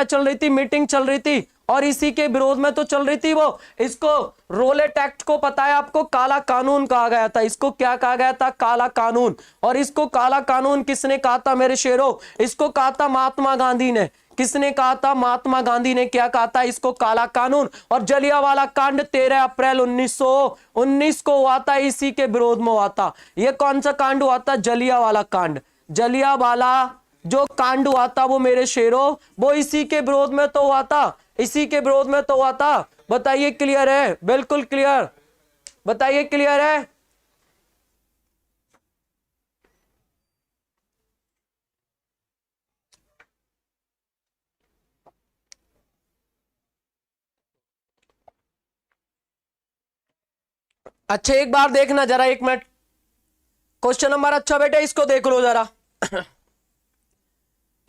चल रही थी, मीटिंग चल रही थी, और इसी के विरोध में तो चल रही थी वो। इसको रोलेट एक्ट को पता है आपको, काला कानून कहा गया था। इसको क्या कहा गया था, काला कानून। और इसको काला कानून किसने कहा था मेरे शेरों, इसको कहा था महात्मा गांधी ने। किसने कहा था, महात्मा गांधी ने क्या कहा था, इसको काला कानून। और जलियांवाला कांड 13 अप्रैल 1919 को हुआ था, इसी के विरोध में हुआ था। यह कौन सा कांड हुआ था, जलियांवाला कांड। जलियांवाला जो कांड हुआ था वो मेरे शेरों, वो इसी के विरोध में तो हुआ था, इसी के विरोध में तो हुआ था। बताइए क्लियर है, बिल्कुल क्लियर, बताइए क्लियर है। अच्छा एक बार देखना जरा, एक मिनट, क्वेश्चन नंबर, अच्छा बेटा इसको देख लो जरा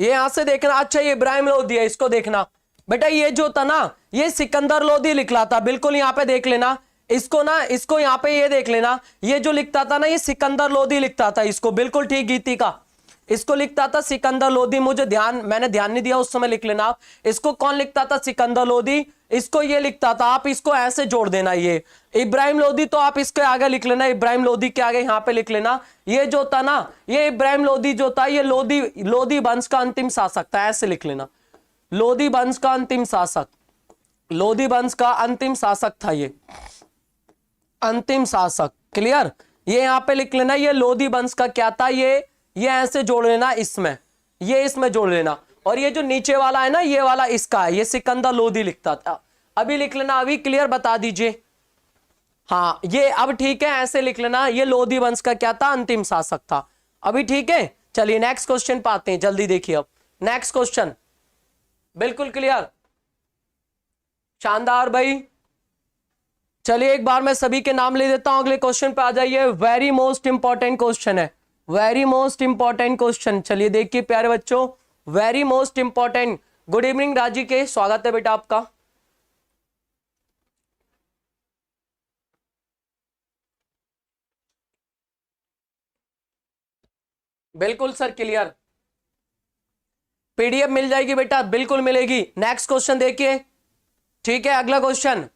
ये यहां से देखना। अच्छा ये इब्राहिम लोदी है, इसको देखना बेटा। ये जो था ना, ये सिकंदर लोदी लिखला था, बिल्कुल यहां पे देख लेना इसको ना, इसको यहां पे ये देख लेना, ये जो लिखता था ना, ये सिकंदर लोदी लिखता था इसको, बिल्कुल ठीक। गीतिका, इसको लिखता था सिकंदर लोदी, मैंने ध्यान नहीं दिया उस समय, लिख लेना आप। इसको कौन लिखता था? सिकंदर लोदी। इसको ये लिखता था, आप इसको ऐसे जोड़ देना, ये इब्राहिम लोदी, तो आप इसके आगे लिख लेना, इब्राहिम लोदी के आगे यहां पे लिख लेना। ये जो था ना, ये इब्राहिम लोदी जो था, ये लोदी वंश का अंतिम शासक था, ऐसे लिख लेना, लोदी वंश का अंतिम शासक, लोदी वंश का अंतिम शासक था ये, अंतिम शासक। क्लियर? ये यहां पे लिख लेना, ये लोदी वंश का क्या था, ये ऐसे जोड़ लेना इसमें, ये इसमें जोड़ लेना। और ये जो नीचे वाला है ना, ये वाला इसका है, ये सिकंदर लोदी लिखता था। अभी लिख लेना, अभी क्लियर बता दीजिए। हाँ ये अब ठीक है, ऐसे लिख लेना, ये लोदी वंश का क्या था? अंतिम शासक था। अभी ठीक है, चलिए नेक्स्ट क्वेश्चन पे आते हैं, जल्दी देखिए अब नेक्स्ट क्वेश्चन। बिल्कुल क्लियर, शानदार भाई। चलिए एक बार मैं सभी के नाम ले देता हूं, अगले क्वेश्चन पे आ जाइए। वेरी मोस्ट इंपॉर्टेंट क्वेश्चन है, वेरी मोस्ट इंपॉर्टेंट क्वेश्चन। चलिए देखिए प्यारे बच्चों, very most important. Good evening राजी के, स्वागत है बेटा आपका। बिल्कुल सर क्लियर, पीडीएफ मिल जाएगी बेटा, बिल्कुल मिलेगी। नेक्स्ट क्वेश्चन देखिए, ठीक है अगला क्वेश्चन,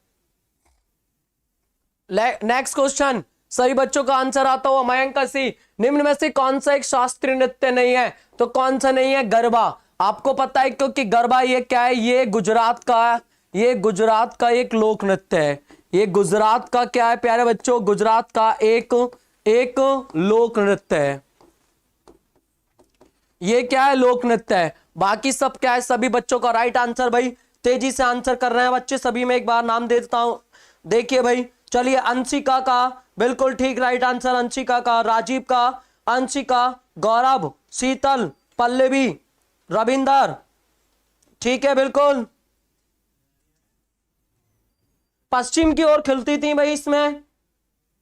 नेक्स्ट क्वेश्चन सभी बच्चों का आंसर आता हुआ। मयंक सी, निम्न में से कौन सा एक शास्त्रीय नृत्य नहीं है? तो कौन सा नहीं है? गरबा। आपको पता है क्योंकि गरबा ये क्या है? ये गुजरात का, ये गुजरात का एक लोक नृत्य है। ये गुजरात का क्या है प्यारे बच्चों? गुजरात का एक लोक नृत्य है। ये क्या है? लोक नृत्य है। बाकी सब क्या है? सभी बच्चों का राइट आंसर भाई, तेजी से आंसर कर रहे हैं बच्चे सभी। में एक बार नाम दे देता हूं, देखिए भाई। चलिए अंशिका का बिल्कुल ठीक राइट आंसर, अंशिका का। राजीव का, अंशिका, गौरव, शीतल, पल्लवी, रविंदर, ठीक है बिल्कुल। पश्चिम की ओर खिलती थी भाई इसमें।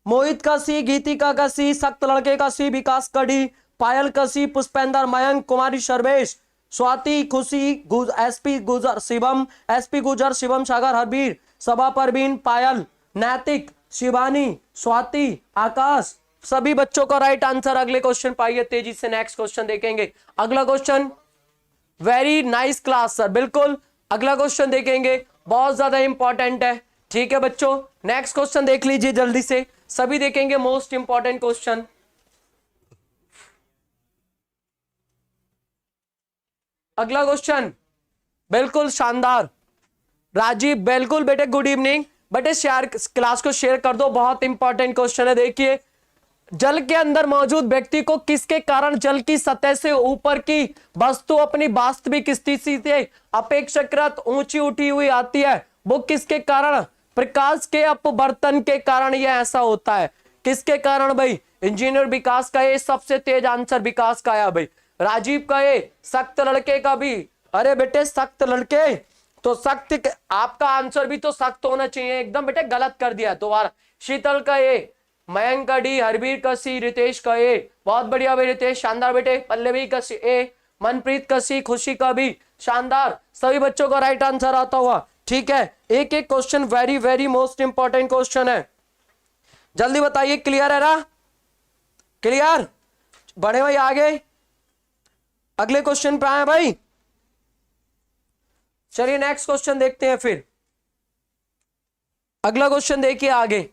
मोहित का सी, गीतिका का सी, सख्त लड़के का सी, विकास कड़ी, पायल का सी, पुष्पेंद्र, मयंक, कुमारी सर्वेश, स्वाति, खुशी, एसपी गुजर, शिवम, एसपी गुजर, शिवम सागर, हरबीर, सभा परवीन, पायल, नैतिक, शिवानी, स्वाति, आकाश, सभी बच्चों का राइट आंसर। अगले क्वेश्चन पाइए तेजी से, नेक्स्ट क्वेश्चन देखेंगे। अगला question, very nice class sir, बिल्कुल अगला क्वेश्चन देखेंगे, बहुत ज्यादा इंपॉर्टेंट है। ठीक है बच्चों, नेक्स्ट क्वेश्चन देख लीजिए जल्दी से, सभी देखेंगे मोस्ट इंपॉर्टेंट क्वेश्चन। अगला क्वेश्चन बिल्कुल शानदार। राजीव बिल्कुल बेटे, गुड इवनिंग बेटे, शेयर क्लास को शेयर कर दो, बहुत इंपॉर्टेंट क्वेश्चन है। देखिए, जल के अंदर मौजूद व्यक्ति को किसके कारण जल की सतह से ऊपर की वस्तु अपनी वास्तविक स्थिति से अपेक्षाकृत ऊंची उठी हुई आती है? वो किसके कारण? प्रकाश के अपवर्तन के कारण यह ऐसा होता है। किसके कारण भाई? इंजीनियर विकास का ये सबसे तेज आंसर विकास का आया भाई। राजीव का ये, सख्त लड़के का भी, अरे बेटे सख्त लड़के तो सख्त, आपका आंसर भी तो सख्त होना चाहिए, एकदम बेटे गलत कर दिया दोबारा। शीतल का ए, मयंक का डी, हरबीर का सी, रितेश का ए, बहुत बढ़िया भाई रितेश, शानदार बेटे। पल्लवी का सी ए, मनप्रीत का सी, खुशी का भी, शानदार। सभी बच्चों का राइट आंसर आता हुआ। ठीक है, एक एक question very very most important question है, जल्दी बताइए। क्लियर है ना? क्लियर? बड़े भाई आगे अगले क्वेश्चन पे आए भाई। चलिए नेक्स्ट क्वेश्चन देखते हैं फिर। अगला क्वेश्चन देखिए आगे।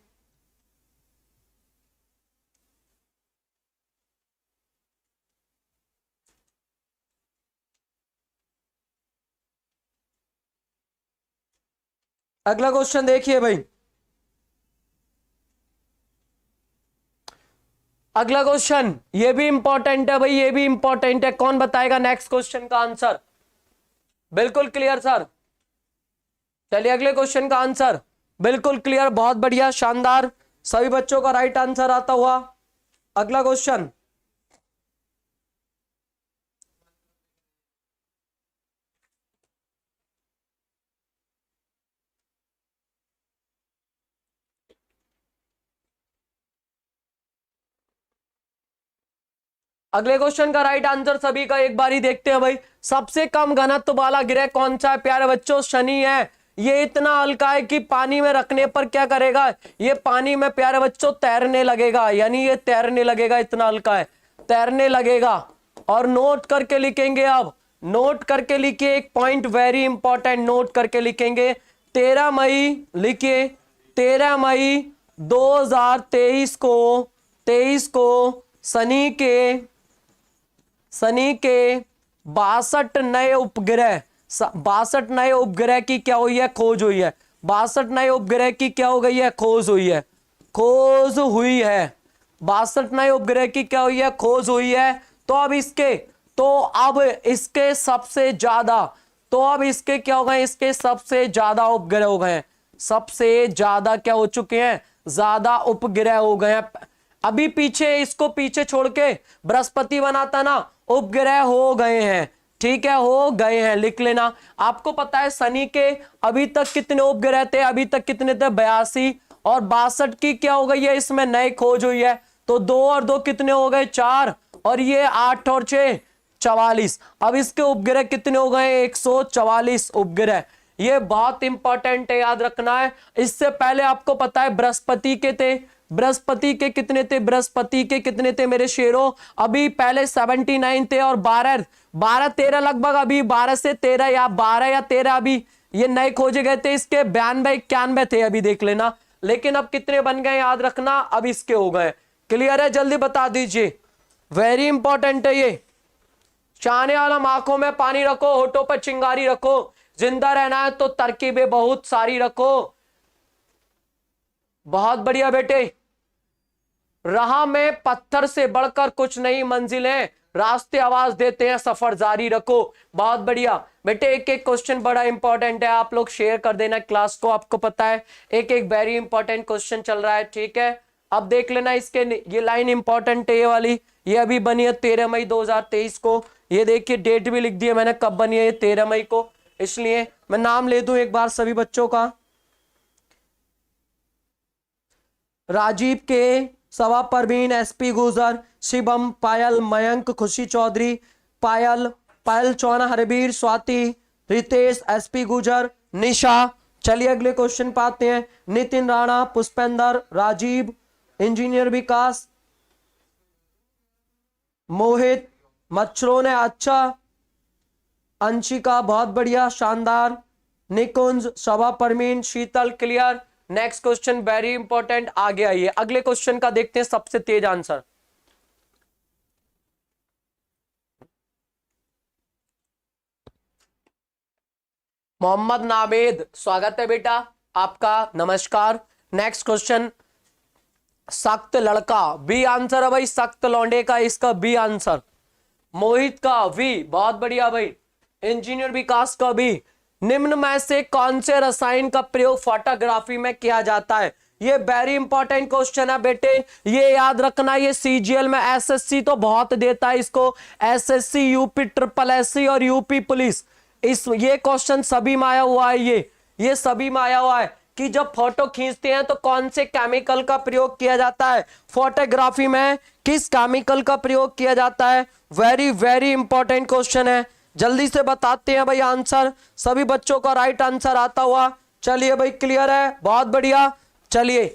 अगला क्वेश्चन देखिए भाई, अगला क्वेश्चन ये भी इंपॉर्टेंट है भाई, ये भी इंपॉर्टेंट है। कौन बताएगा नेक्स्ट क्वेश्चन का आंसर? बिल्कुल क्लियर सर। चलिए अगले क्वेश्चन का आंसर बिल्कुल क्लियर, बहुत बढ़िया, शानदार, सभी बच्चों का राइट आंसर आता हुआ। अगला क्वेश्चन, अगले क्वेश्चन का राइट आंसर सभी का एक बार ही देखते हैं भाई। सबसे कम घनत्व वाला ग्रह कौन सा है प्यारे बच्चों? शनि है। ये इतना हल्का है कि पानी में रखने पर क्या करेगा? ये पानी में प्यारे बच्चों तैरने लगेगा, यानी ये तैरने लगेगा, इतना हल्का है, तैरने लगेगा। और नोट करके लिखेंगे। अब नोट करके लिखिए, एक पॉइंट वेरी इंपॉर्टेंट नोट करके लिखेंगे। 13 मई लिखिए, 13 मई 2023 को सनी के 62 नए उपग्रह, 62 नए उपग्रह की क्या हुई है, खोज हुई है। 62 नए उपग्रह की क्या हो गई है, खोज हुई है, खोज हुई है। 62 नए उपग्रह की क्या हुई है, खोज हुई है। तो अब इसके सबसे ज्यादा, तो अब इसके क्या हो गए, इसके सबसे ज्यादा उपग्रह हो गए, सबसे ज्यादा क्या हो चुके हैं, ज्यादा उपग्रह हो गए हैं। अभी पीछे, इसको पीछे छोड़ के बृहस्पति बनाता ना, उपग्रह हो गए हैं, ठीक है, हो गए हैं, लिख लेना। आपको पता है शनि के अभी तक कितने उपग्रह थे, अभी तक कितने थे, 82, और 62 की क्या हो गई है, इसमें नई खोज हुई है। तो 2 और 2 कितने हो गए, 4, और ये 8 और 6 44। अब इसके उपग्रह कितने हो गए, 144 उपग्रह। ये बहुत इंपॉर्टेंट है, याद रखना है। इससे पहले आपको पता है बृहस्पति के थे, बृहस्पति के कितने थे, बृहस्पति के कितने थे मेरे शेरों, अभी पहले 79 थे, और 12-13 लगभग, अभी 12 से 13 या 12 या 13 अभी ये नए खोजे गए थे। इसके 92-91 थे, अभी देख लेना। लेकिन अब कितने बन गए, याद रखना, अब इसके हो गए। क्लियर है, जल्दी बता दीजिए, वेरी इंपॉर्टेंट है ये। चाहने वाला आंखों में पानी रखो, होठों पर चिंगारी रखो, जिंदा रहना है तो तरकीबें बहुत सारी रखो। बहुत बढ़िया बेटे। राह में पत्थर से बढ़कर कुछ नई मंजिलें, रास्ते आवाज देते हैं, सफर जारी रखो। बहुत बढ़िया बेटे, एक एक क्वेश्चन बड़ा इंपॉर्टेंट है, आप लोग शेयर कर देना क्लास को। आपको पता है एक एक वेरी इंपॉर्टेंट क्वेश्चन चल रहा है, ठीक है। अब देख लेना, इसके ये लाइन इंपॉर्टेंट है, ये वाली, ये अभी बनी है 13 मई 2023 को। ये देखिए डेट भी लिख दी है मैंने, कब बनी है ये, 13 मई को। इसलिए मैं नाम ले दूं एक बार सभी बच्चों का। राजीव के, सवा परवीन, एसपी गुजर, शिवम, पायल, मयंक, खुशी चौधरी, पायल चौहान, हरबीर, स्वाति, रितेश, एसपी गुजर, निशा। चलिए अगले क्वेश्चन पे आते हैं। नितिन राणा, पुष्पेंद्र, राजीव, इंजीनियर विकास, मोहित, मच्छरों ने अच्छा, अंशिका बहुत बढ़िया, शानदार, निकुंज, सवा Parmeen, Sheetal, clear. Next question very important, आगे आइए अगले क्वेश्चन का देखते हैं, सबसे तेज आंसर। मोहम्मद नावेद, स्वागत है बेटा आपका, नमस्कार। नेक्स्ट क्वेश्चन, सख्त लड़का, बी आंसर है भाई, सख्त लौंडे का इसका बी आंसर। मोहित का वी, बहुत बढ़िया भाई। इंजीनियर विकास का भी। निम्न में से कौन से रसायन का प्रयोग फोटोग्राफी में किया जाता है, ये वेरी इंपॉर्टेंट क्वेश्चन है बेटे, ये याद रखना। ये सीजीएल में एसएससी तो बहुत देता है इसको, एसएससी, यूपी SSC और यूपी पुलिस, इस ये क्वेश्चन सभी में आया हुआ है, ये सभी में आया हुआ है कि जब फोटो खींचते हैं तो कौन से केमिकल का प्रयोग किया जाता है, फोटोग्राफी में किस केमिकल का प्रयोग किया जाता है। वेरी वेरी इंपॉर्टेंट क्वेश्चन है, जल्दी से बताते हैं भाई आंसर, सभी बच्चों का राइट आंसर आता हुआ। चलिए भाई क्लियर है, बहुत बढ़िया। चलिए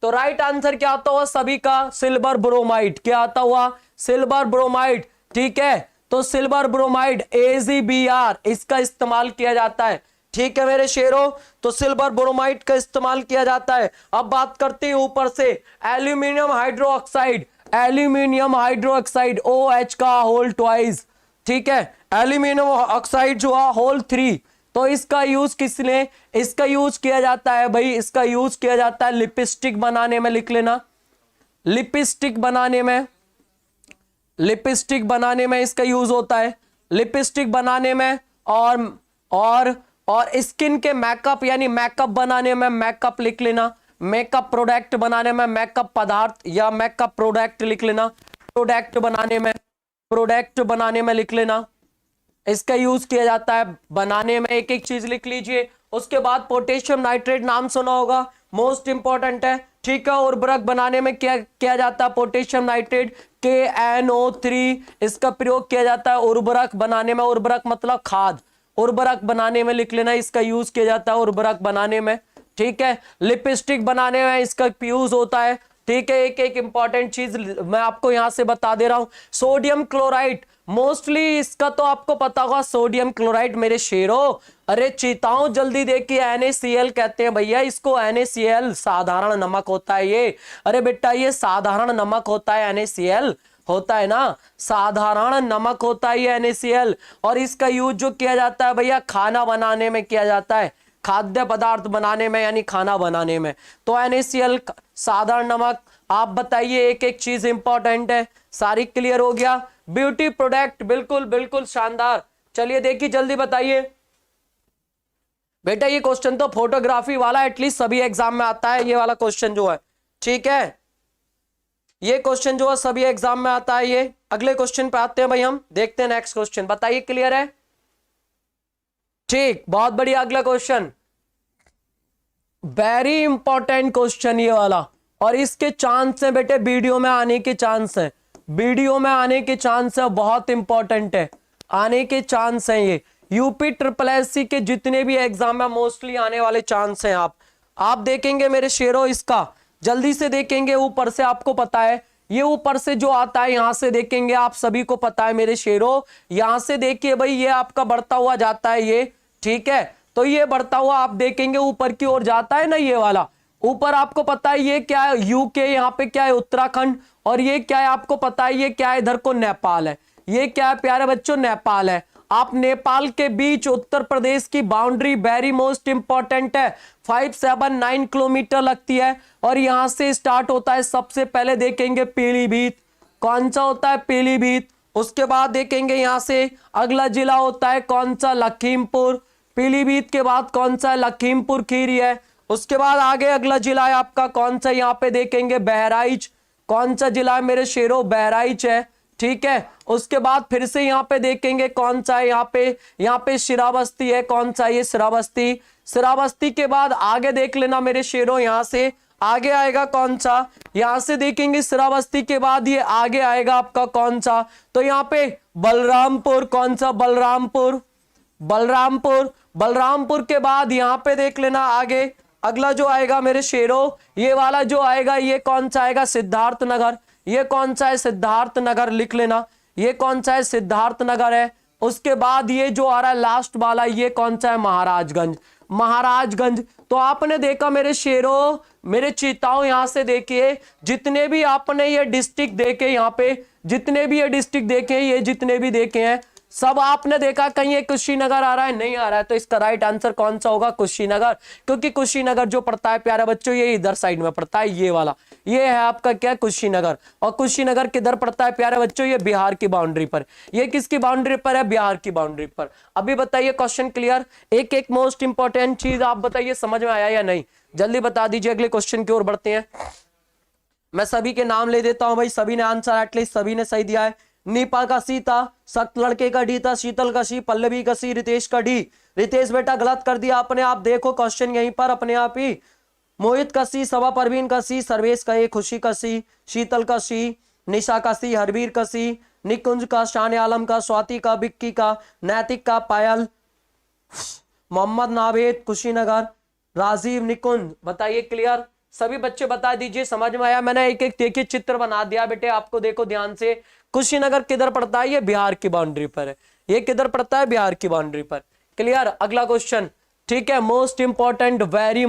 तो राइट आंसर क्या आता हुआ सभी का, सिल्वर ब्रोमाइड। क्या आता हुआ, सिल्वर ब्रोमाइड, ठीक है। तो सिल्वर ब्रोमाइड AgBr इसका इस्तेमाल किया जाता है, ठीक है मेरे शेरों। तो सिल्वर ब्रोमाइड का इस्तेमाल किया जाता है। अब बात करते हैं ऊपर से, aluminium hydroxide, aluminium hydroxide OH का होल ट्वाइस, ठीक है। एल्यूमिनियम ऑक्साइड जो है होल 3, तो इसका यूज किसने, इसका यूज किया जाता है भाई, इसका यूज किया जाता है लिपस्टिक बनाने में, लिख लेना, लिपस्टिक बनाने में, लिपस्टिक बनाने में इसका यूज होता है, लिपस्टिक बनाने में, और स्किन के मेकअप यानी मेकअप बनाने में, मेकअप लिख लेना, मेकअप प्रोडक्ट बनाने में, मेकअप पदार्थ या मेकअप प्रोडक्ट लिख लेना, प्रोडक्ट बनाने में, प्रोडक्ट बनाने में लिख लेना, इसका यूज किया जाता है बनाने में। एक एक चीज लिख लीजिए। उसके बाद पोटेशियम नाइट्रेट नाम सुना होगा, मोस्ट इंपॉर्टेंट है, ठीक है। उर्वरक बनाने में क्या किया जाता है, पोटेशियम नाइट्रेट KNO3 इसका प्रयोग किया जाता है उर्वरक बनाने में, उर्वरक मतलब खाद, उर्वरक बनाने में लिख लेना, इसका यूज किया जाता है उर्वरक बनाने में, ठीक है। लिपस्टिक बनाने में इसका यूज होता है, ठीक है, एक एक इंपॉर्टेंट चीज मैं आपको यहां से बता दे रहा हूं। सोडियम क्लोराइड, मोस्टली इसका तो आपको पता होगा, सोडियम क्लोराइड मेरे शेरों, अरे चीताओं जल्दी देखिए, NaCl कहते हैं भैया इसको, NaCl साधारण नमक होता है ये। अरे बेटा ये साधारण नमक होता है, NaCl होता है ना, साधारण नमक होता है ये NaCl। और इसका यूज जो किया जाता है भैया खाना बनाने में किया जाता है, खाद्य पदार्थ बनाने में यानी खाना बनाने में। तो NaCl साधारण नमक। आप बताइए, एक एक चीज इंपॉर्टेंट है, सारी क्लियर हो गया। ब्यूटी प्रोडक्ट, बिल्कुल बिल्कुल शानदार। चलिए देखिए जल्दी बताइए बेटा, ये क्वेश्चन तो फोटोग्राफी वाला एटलीस्ट सभी एग्जाम में आता है, ये वाला क्वेश्चन जो है, ठीक है, ये क्वेश्चन जो है सभी एग्जाम में आता है ये। अगले क्वेश्चन पे आते हैं भाई, हम देखते हैं नेक्स्ट क्वेश्चन। बताइए क्लियर है? ठीक, बहुत बढ़िया। अगला क्वेश्चन वेरी इंपॉर्टेंट क्वेश्चन ये वाला, और इसके चांस है बेटे वीडियो में आने के चांस है, वीडियो में आने के चांस है, बहुत इंपॉर्टेंट है, आने के चांस हैं ये। यूपी SSS के जितने भी एग्जाम में मोस्टली आने वाले चांस हैं। आप देखेंगे मेरे शेरों, इसका जल्दी से देखेंगे, ऊपर से आपको पता है, ये ऊपर से जो आता है यहां से देखेंगे, आप सभी को पता है मेरे शेरों, यहां से देखिए भाई, ये आपका बढ़ता हुआ जाता है ये, ठीक है। तो ये बढ़ता हुआ आप देखेंगे ऊपर की ओर जाता है ना, ये वाला ऊपर आपको पता है ये क्या है, यूके, यहाँ पे क्या है उत्तराखंड, और ये क्या है आपको पता है ये क्या है, इधर को नेपाल है। ये क्या है प्यारे बच्चों, नेपाल है। आप नेपाल के बीच उत्तर प्रदेश की बाउंड्री वेरी मोस्ट इंपॉर्टेंट है, 579 किलोमीटर लगती है, और यहां से स्टार्ट होता है सबसे पहले देखेंगे पीलीभीत, कौन सा होता है पीलीभीत। उसके बाद देखेंगे यहां से अगला जिला होता है कौन सा, लखीमपुर। पीलीभीत के बाद कौन सा है, लखीमपुर खीरी है। उसके बाद आगे अगला जिला है आपका कौन सा, यहाँ पे देखेंगे बहराइच। कौन सा जिला है मेरे शेरों, बहराइच है, ठीक है। उसके बाद फिर से यहाँ पे देखेंगे कौन सा है, यहाँ पे श्रावस्ती है, कौन सा ये श्रावस्ती। श्रावस्ती के बाद आगे देख लेना मेरे शेरों, यहाँ से आगे आएगा कौन सा, यहां से देखेंगे श्रावस्ती के बाद ये आगे आएगा आपका कौन सा, तो यहाँ पे बलरामपुर, कौन सा बलरामपुर, बलरामपुर। बलरामपुर के बाद यहाँ पे देख लेना आगे अगला जो आएगा मेरे शेरों, ये वाला जो आएगा ये कौन सा आएगा, सिद्धार्थ नगर। ये कौन सा है, सिद्धार्थ नगर लिख लेना, ये कौन सा है, सिद्धार्थ नगर है। उसके बाद ये जो आ रहा है लास्ट वाला, ये कौन सा है, महाराजगंज, महाराजगंज। तो आपने देखा मेरे शेरों, मेरे चीताओं, यहां से देखिए जितने भी आपने ये डिस्ट्रिक्ट देखे, यहाँ पे जितने भी ये डिस्ट्रिक्ट देखे, ये जितने भी देखे हैं सब आपने देखा कहीं ये कुशीनगर आ रहा है, नहीं आ रहा है। तो इसका राइट आंसर कौन सा होगा, कुशीनगर, क्योंकि कुशीनगर जो पड़ता है प्यारे बच्चों ये इधर साइड में पड़ता है, ये वाला, ये है आपका क्या, कुशीनगर। और कुशीनगर किधर पड़ता है प्यारे बच्चों, ये बिहार की बाउंड्री पर। ये किसकी बाउंड्री पर है, बिहार की बाउंड्री पर। अभी बताइए क्वेश्चन क्लियर, एक एक मोस्ट इंपॉर्टेंट चीज आप बताइए समझ में आया या नहीं, जल्दी बता दीजिए। अगले क्वेश्चन की ओर बढ़ते हैं। मैं सभी के नाम ले देता हूं भाई, सभी ने आंसर एटलीस्ट सभी ने सही दिया है। नीपा का सीता, सत लड़के का डी था, शीतल का शी, पल्लवी का सी, रितेश का डी। रितेश बेटा गलत कर दिया आपने, आप देखो क्वेश्चन यहीं पर अपने आप ही। मोहित का सी, सवा परवीन का सी, सर्वेश का ए, खुशी का सी, शीतल का सी, निशा का सी, हरवीर का सी, निकुंज का, शान आलम का, स्वाति का, बिक्की का, नैतिक का, पायल, मोहम्मद नावेद, कुशीनगर, राजीव, निकुंज। बताइए क्लियर, सभी बच्चे बता दीजिए समझ में आया। मैंने एक एक देखिए चित्र बना दिया बेटे आपको, देखो ध्यान से। कुशीनगर किधर पड़ता है, ये बिहार की बाउंड्री पर है। ये किधर पड़ता है, बिहार की बाउंड्री पर। क्लियर, अगला क्वेश्चन, ठीक है, most important, very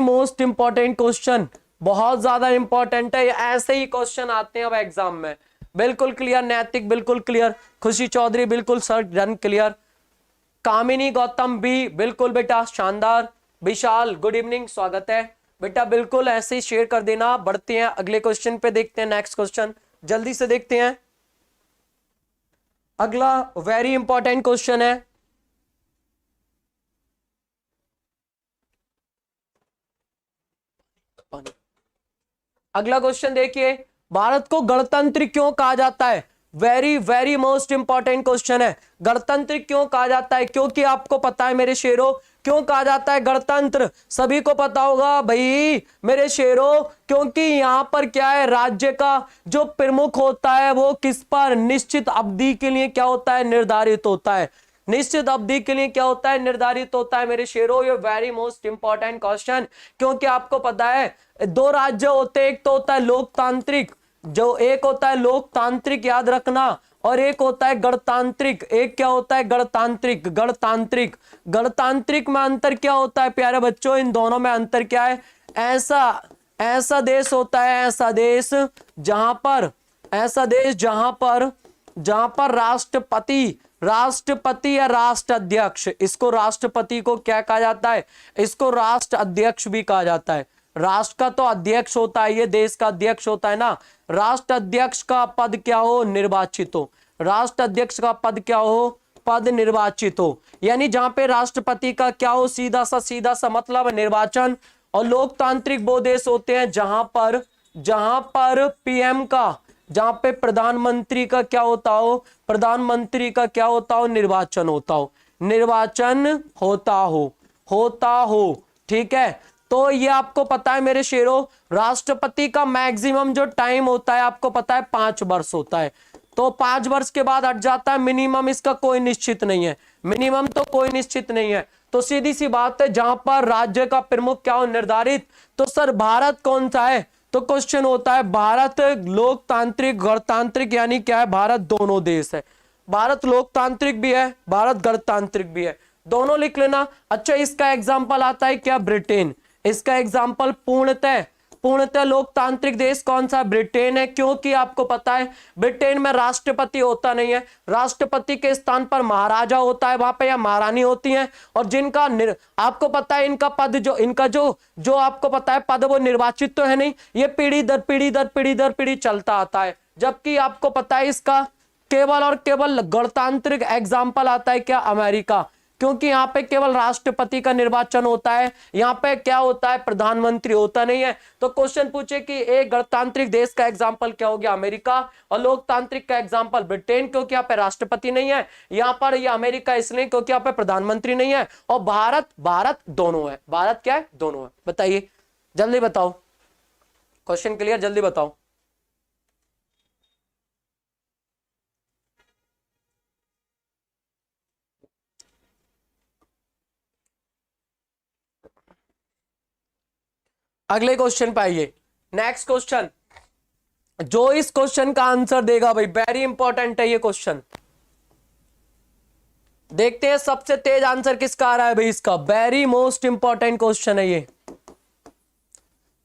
most important question, बहुत ज्यादा इंपॉर्टेंट है। ऐसे ही क्वेश्चन आते हैं अब एग्जाम में। बिल्कुल क्लियर, नैतिक बिल्कुल क्लियर, खुशी चौधरी बिल्कुल सर डन क्लियर, कामिनी गौतम भी बिल्कुल बेटा शानदार, विशाल गुड इवनिंग स्वागत है बेटा, बिल्कुल ऐसे ही शेयर कर देना। बढ़ते हैं अगले क्वेश्चन पे, देखते हैं नेक्स्ट क्वेश्चन, जल्दी से देखते हैं। अगला वेरी इंपॉर्टेंट क्वेश्चन है, अगला क्वेश्चन देखिए, भारत को गणतंत्र क्यों कहा जाता है। वेरी मोस्ट इंपॉर्टेंट क्वेश्चन है, गणतंत्र क्यों कहा जाता है, क्योंकि आपको पता है मेरे शेरों क्यों कहा जाता है गणतंत्र, सभी को पता होगा भाई मेरे शेरों, क्योंकि यहां पर क्या है, राज्य का जो प्रमुख होता है वो किस पर निश्चित अवधि के लिए क्या होता है, निर्धारित होता है। निश्चित अवधि के लिए क्या होता है, निर्धारित होता है मेरे शेरों। ये वेरी मोस्ट इंपॉर्टेंट क्वेश्चन, क्योंकि आपको पता है दो राज्य होते हैं, एक तो होता है लोकतांत्रिक, जो एक होता है लोकतांत्रिक याद रखना, और एक होता है गणतांत्रिक। एक क्या होता है, गणतांत्रिक। गणतांत्रिक गणतांत्रिक में अंतर क्या होता है प्यारे बच्चों, इन दोनों में अंतर क्या है, ऐसा देश होता है, ऐसा देश जहां पर, ऐसा देश जहां पर राष्ट्रपति या राष्ट्र अध्यक्ष, इसको राष्ट्रपति को क्या कहा जाता है, इसको राष्ट्र अध्यक्ष भी कहा जाता है। राष्ट्र का तो अध्यक्ष होता है, ये देश का अध्यक्ष होता है ना। राष्ट्र अध्यक्ष का पद क्या हो, निर्वाचित हो। राष्ट्र अध्यक्ष का पद क्या हो, पद निर्वाचित हो। यानी जहां पे राष्ट्रपति का क्या हो, सीधा सा मतलब निर्वाचन। और लोकतांत्रिक वो देश होते हैं जहां पर पीएम का, जहां पे प्रधानमंत्री का क्या होता हो, प्रधानमंत्री का क्या होता हो, निर्वाचन होता हो, निर्वाचन होता हो। ठीक है, तो ये आपको पता है मेरे शेरों, राष्ट्रपति का मैक्सिमम जो टाइम होता है आपको पता है 5 वर्ष होता है। तो 5 वर्ष के बाद हट जाता है, मिनिमम इसका कोई निश्चित नहीं है, मिनिमम तो कोई निश्चित नहीं है। तो सीधी सी बात है, जहां पर राज्य का प्रमुख क्या हो, निर्धारित। तो सर भारत कौन सा है, तो क्वेश्चन होता है भारत लोकतांत्रिक गणतांत्रिक, यानी क्या है, भारत दोनों देश है। भारत लोकतांत्रिक भी है, भारत गणतांत्रिक भी है, दोनों लिख लेना। अच्छा, इसका एग्जांपल आता है क्या, ब्रिटेन। इसका एग्जांपल पूर्णतः लोकतांत्रिक देश कौन सा, ब्रिटेन है। क्योंकि आपको पता है ब्रिटेन में राष्ट्रपति होता नहीं है, राष्ट्रपति के स्थान पर महाराजा होता है वहां पे, या महारानी होती हैं। और जिनका आपको पता है इनका पद जो आपको पता है पद, वो निर्वाचित तो है नहीं, ये पीढ़ी दर पीढ़ी चलता आता है। जबकि आपको पता है इसका केवल और केवल गणतांत्रिक एग्जाम्पल आता है क्या, अमेरिका। क्योंकि यहाँ पे केवल राष्ट्रपति का निर्वाचन होता है, यहाँ पे क्या होता है, प्रधानमंत्री होता नहीं है। तो क्वेश्चन पूछे कि एक गणतांत्रिक देश का एग्जांपल क्या हो गया, अमेरिका, और लोकतांत्रिक का एग्जांपल ब्रिटेन, क्योंकि यहाँ पे राष्ट्रपति नहीं है। यहाँ पर ये अमेरिका इसलिए क्योंकि यहाँ पे प्रधानमंत्री नहीं है। और भारत दोनों है, भारत क्या है, दोनों है। बताइए, जल्दी बताओ, क्वेश्चन क्लियर, जल्दी बताओ। अगले क्वेश्चन पे आइए, नेक्स्ट क्वेश्चन। जो इस क्वेश्चन का आंसर देगा भाई, वेरी इंपॉर्टेंट है ये क्वेश्चन। देखते हैं सबसे तेज आंसर किसका आ रहा है भाई, इसका वेरी मोस्ट इंपॉर्टेंट क्वेश्चन है ये,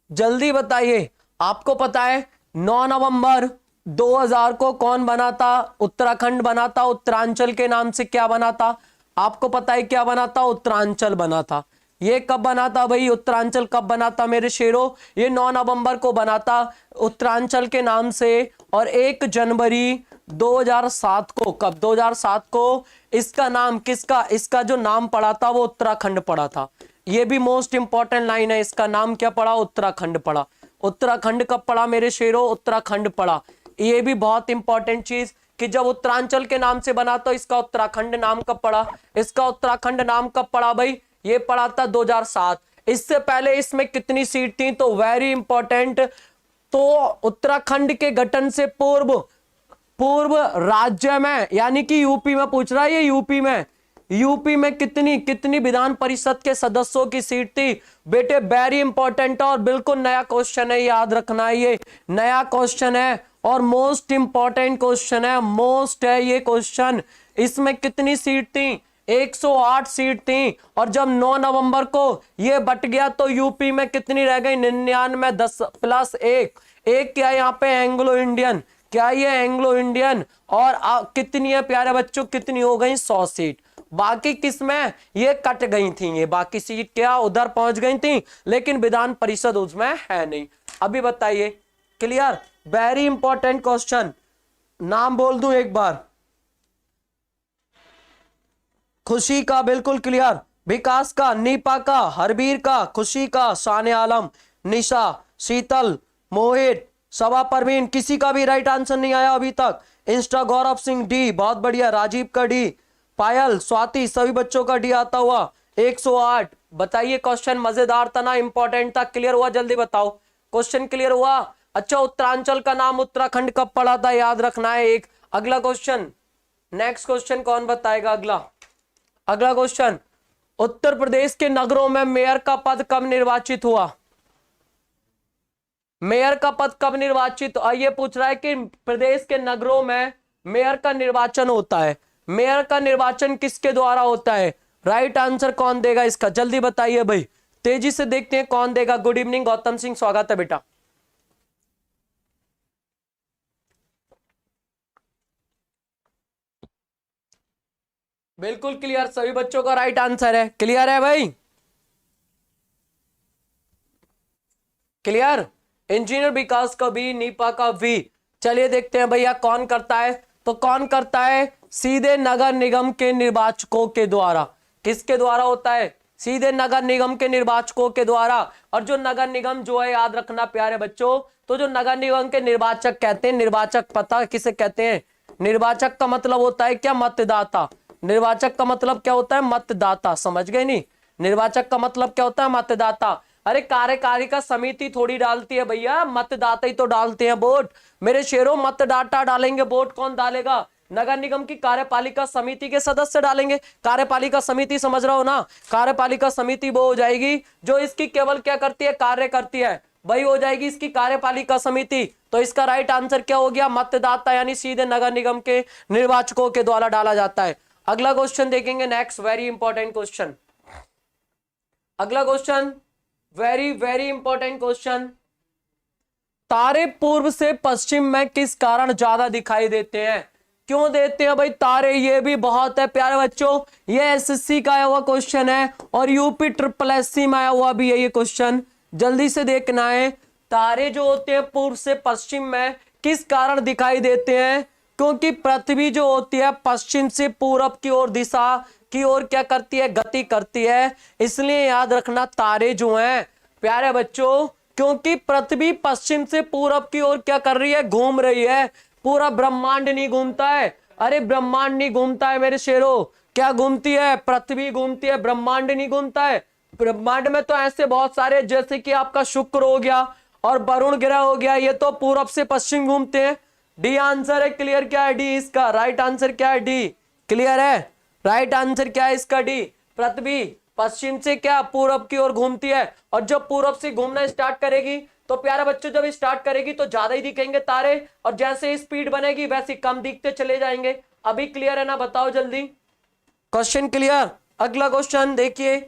जल्दी बताइए। आपको पता है 9 नवंबर 2000 को कौन बना था, उत्तराखंड बना था, उत्तरांचल के नाम से क्या बना था, आपको पता है क्या बना था, उत्तरांचल बना था। ये कब बना था भाई, उत्तरांचल कब बना था मेरे शेरों, ये 9 नवंबर को बना था उत्तरांचल के नाम से। और 1 जनवरी 2007 को, कब, 2007 को इसका नाम किसका, इसका जो नाम पड़ा था वो उत्तराखंड पड़ा था। ये भी मोस्ट इंपॉर्टेंट लाइन है, इसका नाम क्या पड़ा, उत्तराखंड पड़ा। उत्तराखंड कब पड़ा मेरे शेरों, उत्तराखंड पड़ा। ये भी बहुत इंपॉर्टेंट चीज कि जब उत्तरांचल के नाम से बना तो इसका उत्तराखंड नाम कब पड़ा, इसका उत्तराखंड नाम कब पड़ा भाई, ये पड़ा था 2007। इससे पहले इसमें कितनी सीट थी, तो वेरी इंपॉर्टेंट, तो उत्तराखंड के गठन से पूर्व राज्य में, यानी कि यूपी में पूछ रहा है ये, यूपी में कितनी विधान परिषद के सदस्यों की सीट थी बेटे, वेरी इंपॉर्टेंट और बिल्कुल नया क्वेश्चन है, याद रखना है, ये नया क्वेश्चन है और मोस्ट इंपॉर्टेंट क्वेश्चन है, मोस्ट है ये क्वेश्चन। इसमें कितनी सीट थी, 108 सीट थी। और जब 9 नवंबर को ये बट गया तो यूपी में कितनी रह गई, 99, 10 प्लस 1, क्या यहाँ पे एंग्लो इंडियन, क्या ये एंग्लो इंडियन, और कितनी है प्यारे बच्चों, कितनी हो गई, 100 सीट। बाकी किसमें ये कट गई थी, ये बाकी सीट क्या उधर पहुंच गई थी, लेकिन विधान परिषद उसमें है नहीं। अभी बताइए, क्लियर, वेरी इंपॉर्टेंट क्वेश्चन। नाम बोल दूं एक बार, खुशी का बिल्कुल क्लियर, विकास का, नीपा का, हरबीर का, खुशी का, शान आलम, निशा, शीतल, मोहित, सबा, परवीन, किसी का भी राइट आंसर नहीं आया अभी तक। इंस्टा गौरव सिंह डी, बहुत बढ़िया, राजीव का डी, पायल, स्वाति, सभी बच्चों का डी आता हुआ। 108। बताइए, क्वेश्चन मजेदार था ना, इंपॉर्टेंट था, क्लियर हुआ, जल्दी बताओ, क्वेश्चन क्लियर हुआ। अच्छा, उत्तरांचल का नाम उत्तराखंड कब पड़ा था, याद रखना है। एक अगला क्वेश्चन, नेक्स्ट क्वेश्चन कौन बताएगा, अगला अगला क्वेश्चन, उत्तर प्रदेश के नगरों में मेयर का पद कब निर्वाचित हुआ? मेयर का पद कब निर्वाचित? ये पूछ रहा है कि प्रदेश के नगरों में मेयर का निर्वाचन होता है। मेयर का निर्वाचन किसके द्वारा होता है? राइट आंसर कौन देगा इसका, जल्दी बताइए भाई, तेजी से देखते हैं कौन देगा। गुड इवनिंग गौतम सिंह, स्वागत है बेटा। बिल्कुल क्लियर, सभी बच्चों का राइट आंसर है। क्लियर है भाई? क्लियर? इंजीनियर विकास का बी, नीपा का वी। चलिए देखते हैं भैया कौन करता है। तो कौन करता है? सीधे नगर निगम के निर्वाचकों के द्वारा। किसके द्वारा होता है? सीधे नगर निगम के निर्वाचकों के द्वारा। और जो नगर निगम जो है, याद रखना प्यारे बच्चों, तो जो नगर निगम के निर्वाचक कहते हैं, निर्वाचक पता किसे कहते हैं? निर्वाचक का मतलब होता है क्या? मतदाता। निर्वाचक का मतलब क्या होता है? मतदाता। समझ गए नहीं? निर्वाचक का मतलब क्या होता है? मतदाता। अरे कार्यकारिणी समिति थोड़ी डालती है भैया, मतदाता ही तो डालते हैं वोट। मेरे शेरों, मतदाता डालेंगे, वोट कौन डालेगा? नगर निगम की कार्यपालिका समिति के सदस्य डालेंगे। कार्यपालिका समिति समझ रहा हो ना? कार्यपालिका समिति वो हो जाएगी जो इसकी केवल क्या करती है? कार्य करती है, वही हो जाएगी इसकी कार्यपालिका समिति। तो इसका राइट आंसर क्या हो गया? मतदाता, यानी सीधे नगर निगम के निर्वाचकों के द्वारा डाला जाता है। अगला क्वेश्चन देखेंगे, नेक्स्ट वेरी इंपॉर्टेंट क्वेश्चन। अगला question very very important question, तारे पूर्व से पश्चिम में किस कारण ज्यादा दिखाई देते हैं? क्यों देते हैं भाई तारे? ये भी बहुत है प्यारे बच्चों, ये एसएससी का आया हुआ क्वेश्चन है और यूपी SSS में आया हुआ भी है ये क्वेश्चन, जल्दी से देखना है। तारे जो होते हैं पूर्व से पश्चिम में किस कारण दिखाई देते हैं? क्योंकि पृथ्वी जो होती है पश्चिम से पूरब की ओर दिशा की ओर क्या करती है? गति करती है। इसलिए याद रखना तारे जो हैं प्यारे बच्चों, क्योंकि पृथ्वी पश्चिम से पूरब की ओर क्या कर रही है? घूम रही है। पूरा ब्रह्मांड नहीं घूमता है। अरे ब्रह्मांड नहीं घूमता है मेरे शेरों, क्या घूमती है? पृथ्वी घूमती है, ब्रह्मांड नहीं घूमता है। ब्रह्मांड में तो ऐसे बहुत सारे, जैसे कि आपका शुक्र हो गया और वरुण ग्रह हो गया, ये तो पूरब से पश्चिम घूमते हैं। डी आंसर है। क्लियर क्या है? डी इसका राइट आंसर क्या है? डी। क्लियर है? राइट आंसर क्या है इसका? डी। पृथ्वी पश्चिम से क्या पूरब की ओर घूमती है, और जब पूरब से घूमना स्टार्ट करेगी तो प्यारे बच्चों जब स्टार्ट करेगी तो ज्यादा ही दिखेंगे तारे, और जैसे स्पीड बनेगी वैसे कम दिखते चले जाएंगे। अभी क्लियर है ना? बताओ जल्दी। Question clear? अगला क्वेश्चन देखिए,